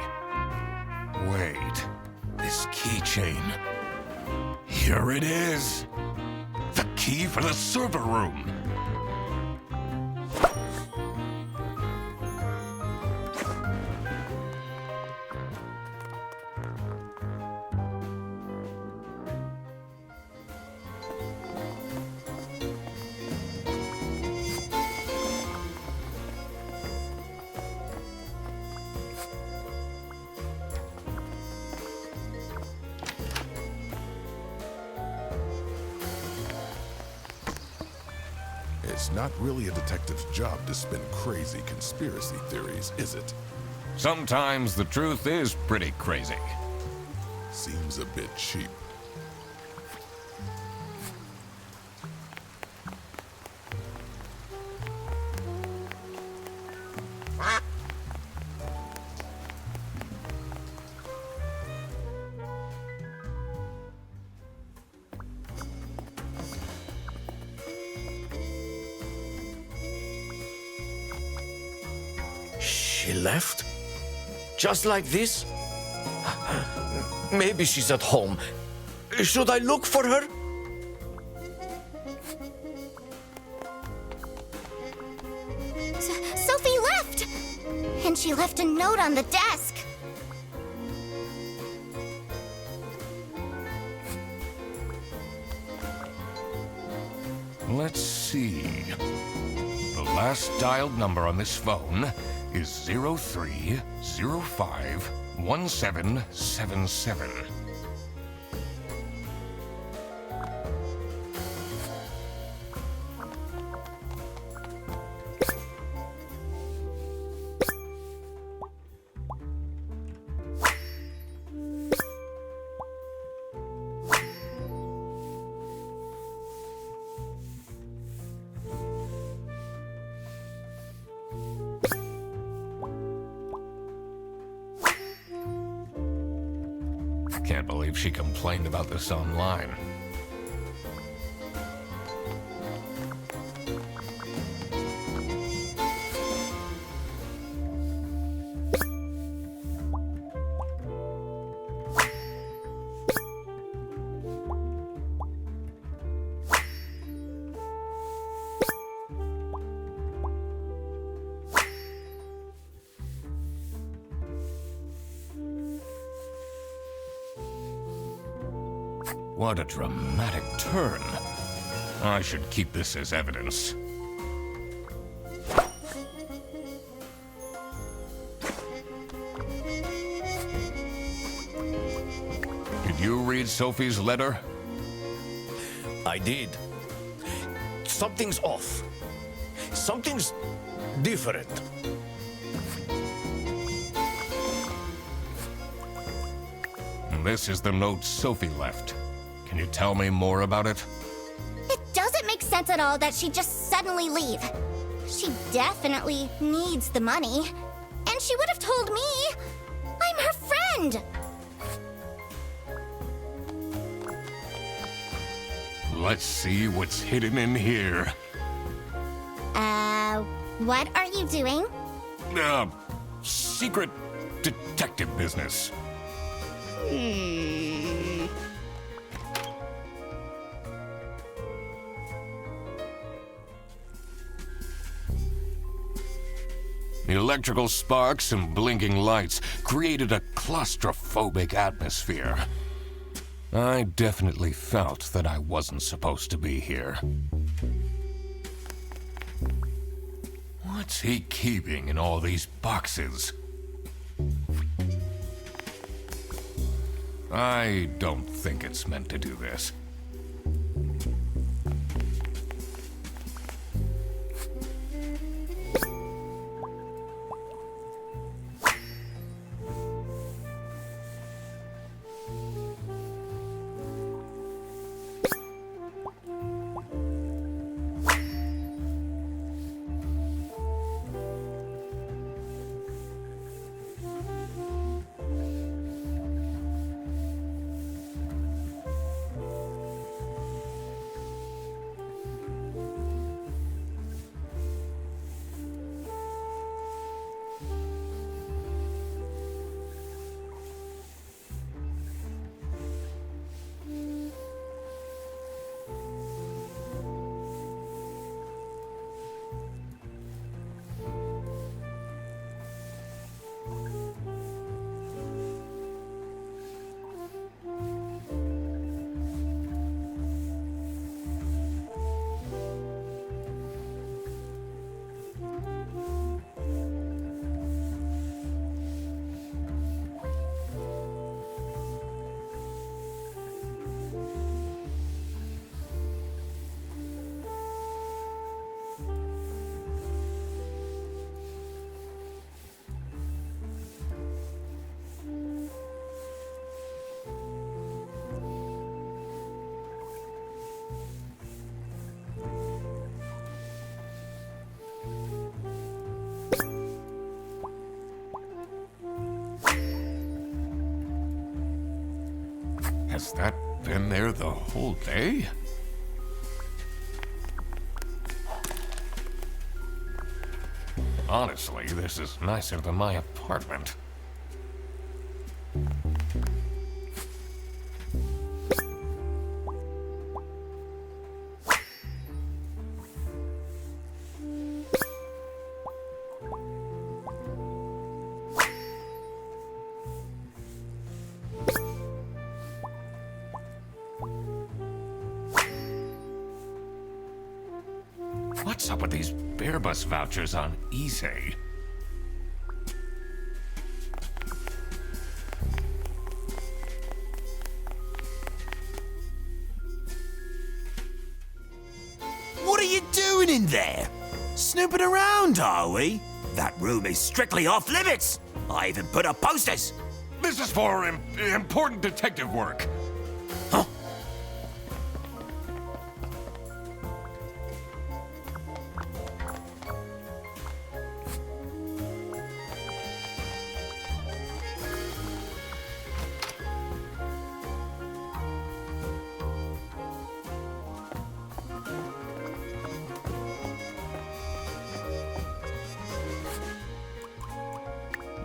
Wait, this keychain. Here it is. The key for the server room. It's not really a detective's job to spin crazy conspiracy theories, is it? Sometimes the truth is pretty crazy. Seems a bit cheap. She left? Just like this? Maybe she's at home. Should I look for her? Sophie left! And she left a note on the desk. Let's see. The last dialed number on this phone is 03051777. Can't believe she complained about this online. What a dramatic turn. I should keep this as evidence. Did you read Sophie's letter? I did. Something's off. Something's different. This is the note Sophie left. Can you tell me more about it? It doesn't make sense at all that she'd just suddenly leave. She definitely needs the money. And she would have told me. I'm her friend. Let's see what's hidden in here. What are you doing? Secret detective business. The electrical sparks and blinking lights created a claustrophobic atmosphere. I definitely felt that I wasn't supposed to be here. What's he keeping in all these boxes? I don't think it's meant to do this. Has that been there the whole day? Honestly, this is nicer than my apartment. What's up with these bear bus vouchers on eSay? What are you doing in there? Snooping around, are we? That room is strictly off limits. I even put up posters. This is for important detective work. Huh?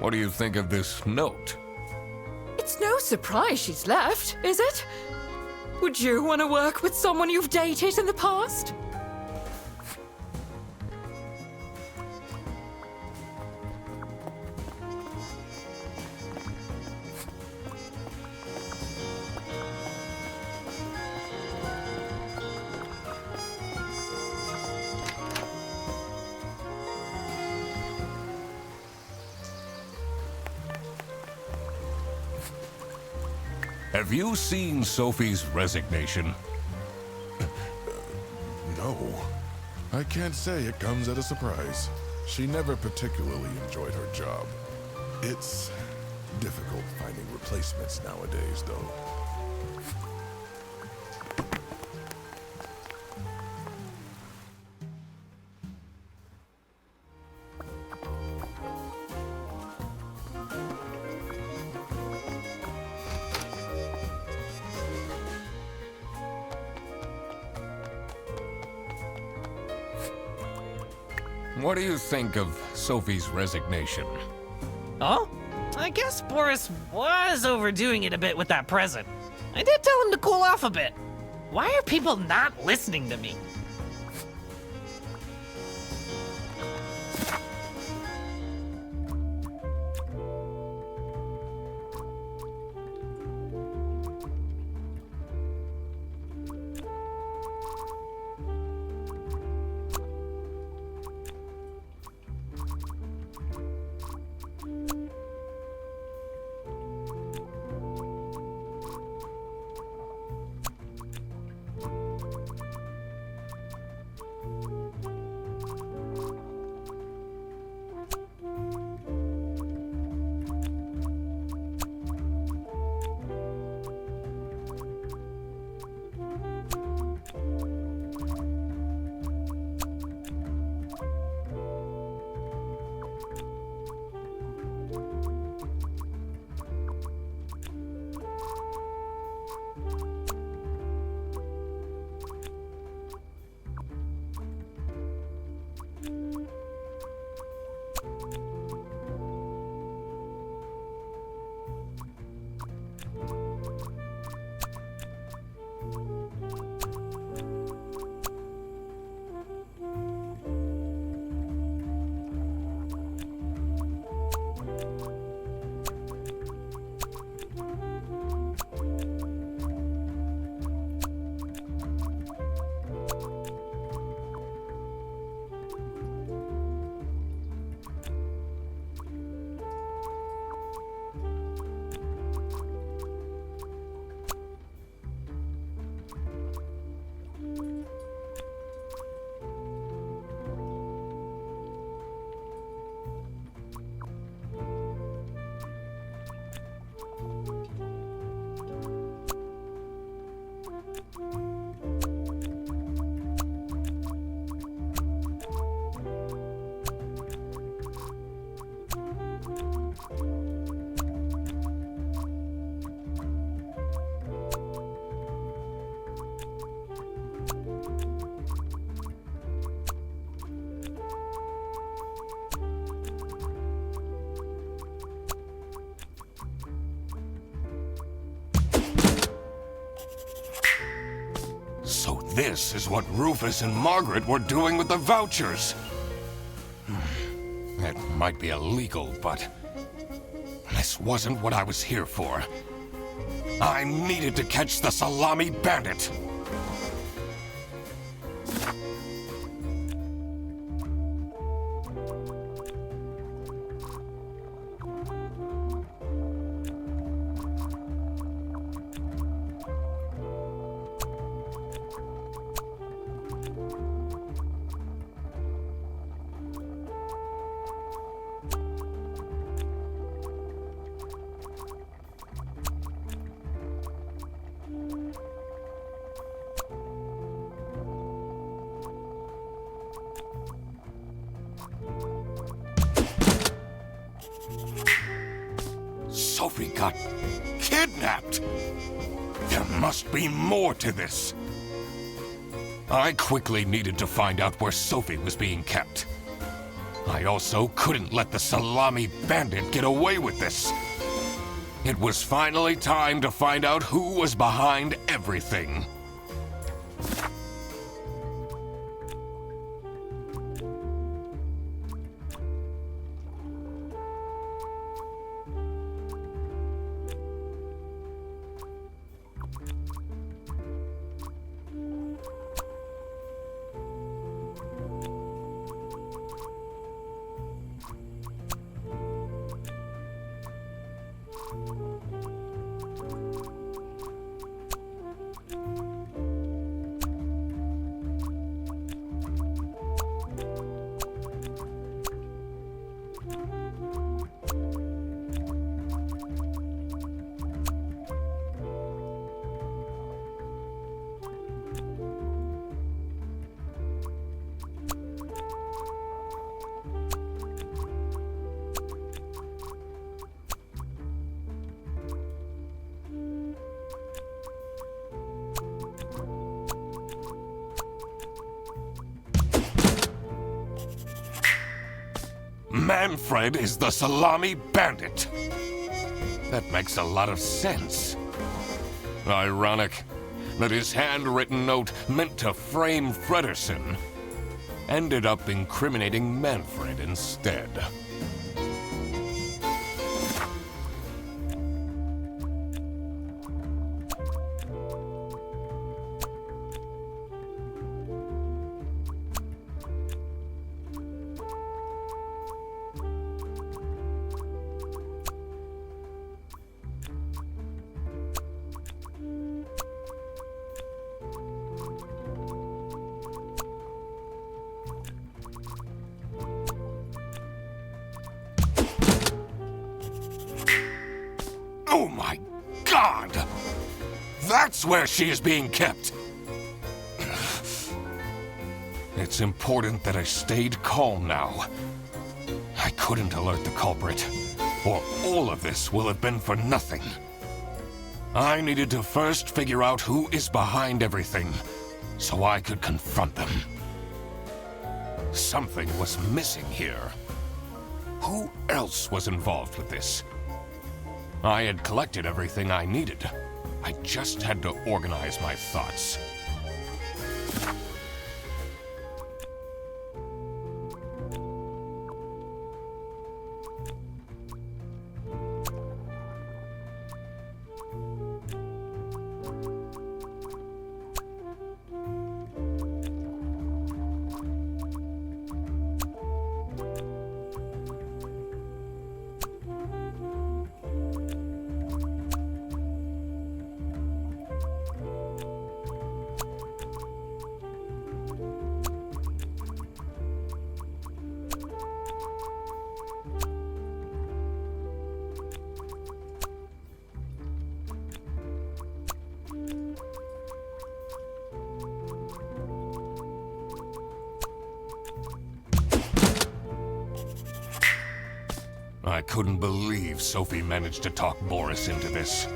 What do you think of this note? It's no surprise she's left, is it? Would you want to work with someone you've dated in the past? Have you seen Sophie's resignation? No. I can't say it comes at a surprise. She never particularly enjoyed her job. It's difficult finding replacements nowadays, though. What do you think of Sophie's resignation? Oh? I guess Boris was overdoing it a bit with that present. I did tell him to cool off a bit. Why are people not listening to me? this is what Rufus and Margaret were doing with the vouchers. It might be illegal, but this wasn't what I was here for. I needed to catch the Salami bandit. Sophie got kidnapped. There must be more to this. I quickly needed to find out where Sophie was being kept. I also couldn't let the Salami bandit get away with this. It was finally time to find out who was behind everything. Manfred is the Salami bandit. That makes a lot of sense. Ironic that his handwritten note meant to frame Fredersen ended up incriminating Manfred instead. Oh my God! That's where she is being kept! It's important that I stayed calm now. I couldn't alert the culprit, or all of this will have been for nothing. I needed to first figure out who is behind everything, so I could confront them. Something was missing here. Who else was involved with this? I had collected everything I needed. I just had to organize my thoughts. I couldn't believe Sophie managed to talk Boris into this.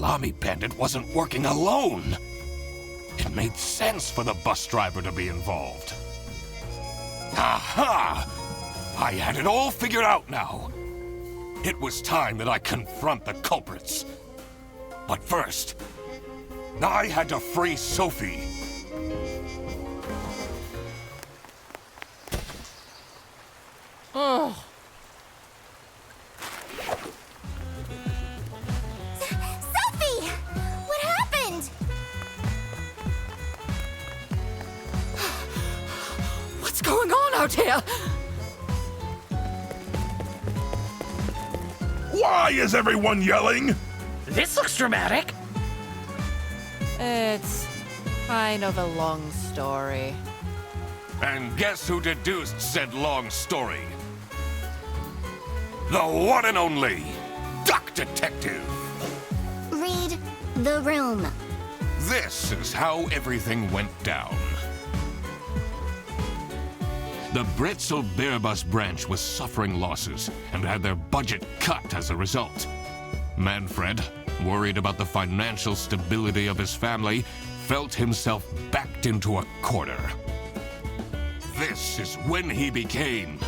Salami bandit wasn't working alone. It made sense for the bus driver to be involved. Aha! I had it all figured out now. It was time that I confront the culprits. But first, I had to free Sophie. Oh. Sophie! What happened? What's going on out here? Why is everyone yelling? This looks dramatic. It's kind of a long story. And guess who deduced said long story? The one and only Duck Detective. Read the room. This is how everything went down. The Bretzel Bearbus branch was suffering losses and had their budget cut as a result. Manfred, worried about the financial stability of his family, felt himself backed into a corner. This is when he became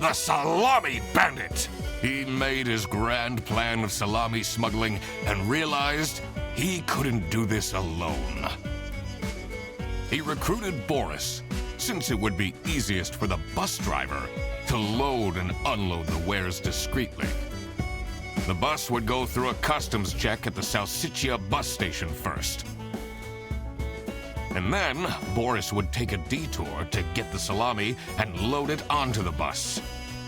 the Salami Bandit. He made his grand plan of salami smuggling and realized he couldn't do this alone. He recruited Boris, since it would be easiest for the bus driver to load and unload the wares discreetly. The bus would go through a customs check at the Salsiccia bus station first. And then Boris would take a detour to get the salami and load it onto the bus.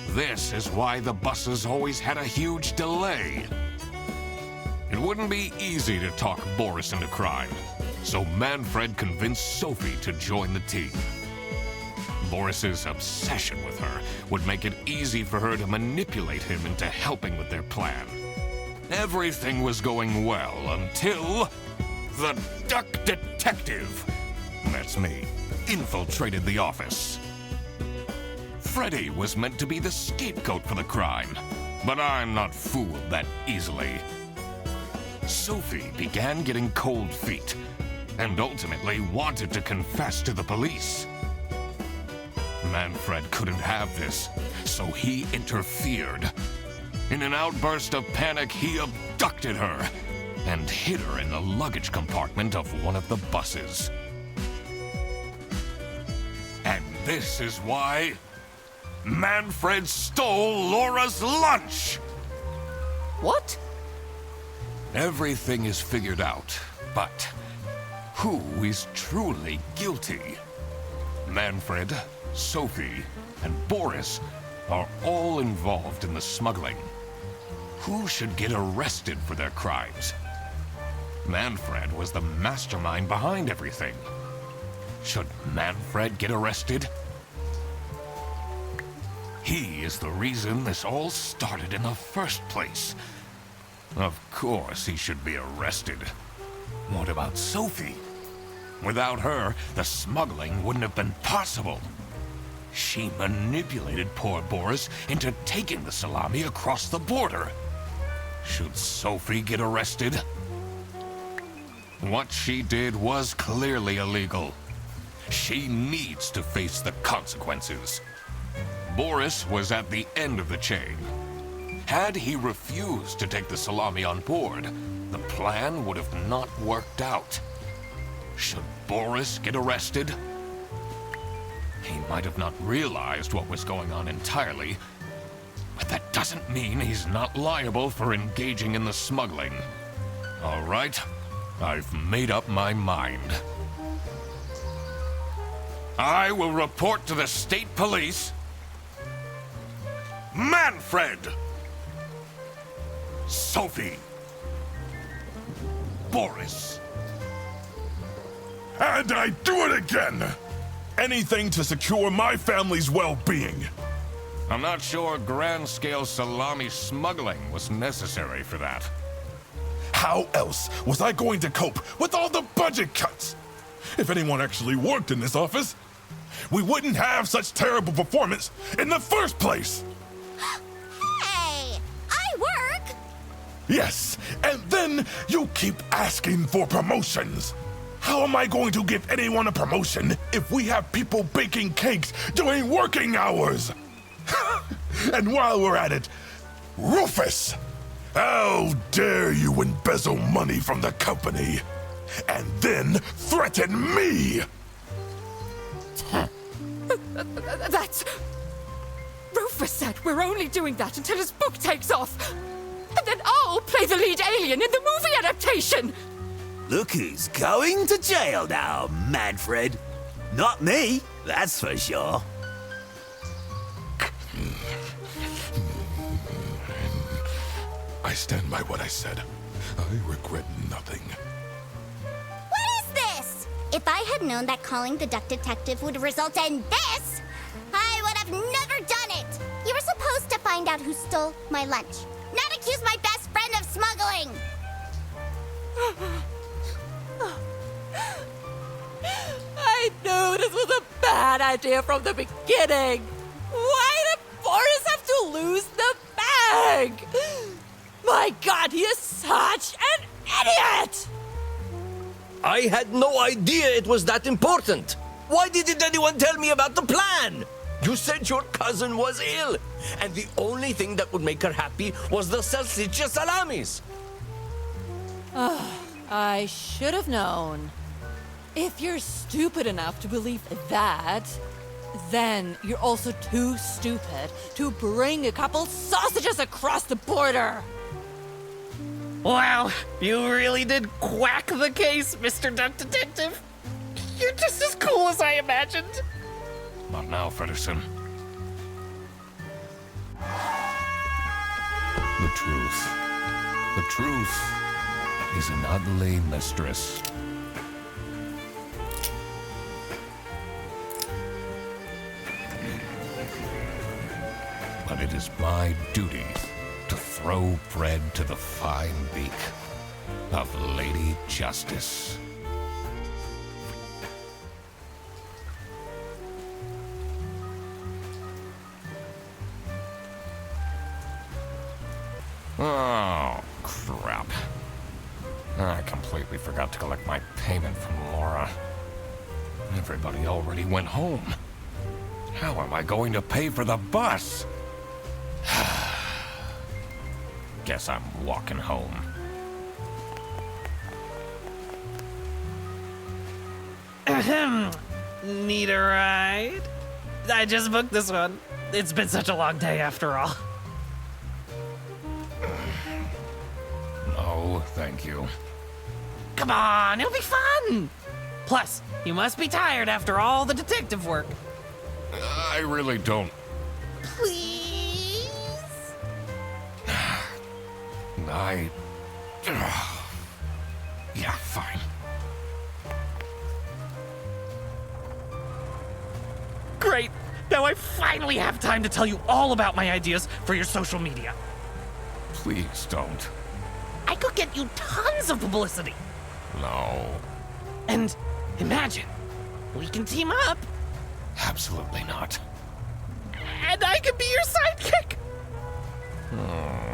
This is why the buses always had a huge delay. It wouldn't be easy to talk Boris into crime, so Manfred convinced Sophie to join the team. Boris's obsession with her would make it easy for her to manipulate him into helping with their plan. Everything was going well until the Duck Detective, that's me, infiltrated the office. Freddy was meant to be the scapegoat for the crime, but I'm not fooled that easily. Sophie began getting cold feet and ultimately wanted to confess to the police. Manfred couldn't have this, so he interfered. In an outburst of panic, he abducted her and hid her in the luggage compartment of one of the buses. And this is why Manfred stole Laura's lunch! What? Everything is figured out, but who is truly guilty? Manfred, Sophie, and Boris are all involved in the smuggling. Who should get arrested for their crimes? Manfred was the mastermind behind everything. Should Manfred get arrested? He is the reason this all started in the first place. Of course he should be arrested. What about Sophie? Without her, the smuggling wouldn't have been possible. She manipulated poor Boris into taking the salami across the border. Should Sophie get arrested? What she did was clearly illegal. She needs to face the consequences. Boris was at the end of the chain. Had he refused to take the salami on board, the plan would have not worked out. Should Boris get arrested? He might have not realized what was going on entirely, but that doesn't mean he's not liable for engaging in the smuggling. All right, I've made up my mind. I will report to the state police. Manfred! Sophie! Boris! And I do it again! Anything to secure my family's well-being. I'm not sure grand-scale salami smuggling was necessary for that. How else was I going to cope with all the budget cuts? If anyone actually worked in this office, we wouldn't have such terrible performance in the first place! Hey! I work! Yes, and then you keep asking for promotions. How am I going to give anyone a promotion if we have people baking cakes during working hours? And while we're at it, Rufus, how dare you embezzle money from the company and then threaten me? That's... Rufus said we're only doing that until his book takes off. And then I'll play the lead alien in the movie adaptation. Look who's going to jail now, Manfred. Not me, that's for sure. I stand by what I said. I regret nothing. What is this? If I had known that calling the Duck Detective would result in this, I would have never done it. You were supposed to find out who stole my lunch, not accuse my best friend of smuggling. I knew this was a bad idea from the beginning. Why did Boris have to lose the bag? My God, he is such an idiot! I had no idea it was that important. Why didn't anyone tell me about the plan? You said your cousin was ill, and the only thing that would make her happy was the salsiccia salamis. I should have known. If you're stupid enough to believe that, then you're also too stupid to bring a couple sausages across the border. Wow, you really did quack the case, Mr. Duck Detective. You're just as cool as I imagined. Not now, Fredderson. The truth. The truth is an ugly mistress. But it is my duty to throw bread to the fine beak of Lady Justice. Oh, crap. I completely forgot to collect my payment from Laura. Everybody already went home. How am I going to pay for the bus? Guess I'm walking home. Ahem. Need a ride? I just booked this one. It's been such a long day after all. No, thank you. Come on, it'll be fun! Plus, you must be tired after all the detective work. I really don't. Please? Yeah, fine. Great! Now I finally have time to tell you all about my ideas for your social media. Please don't. I could get you tons of publicity. No. And imagine, we can team up, Absolutely not. and I could be your sidekick. Hmm.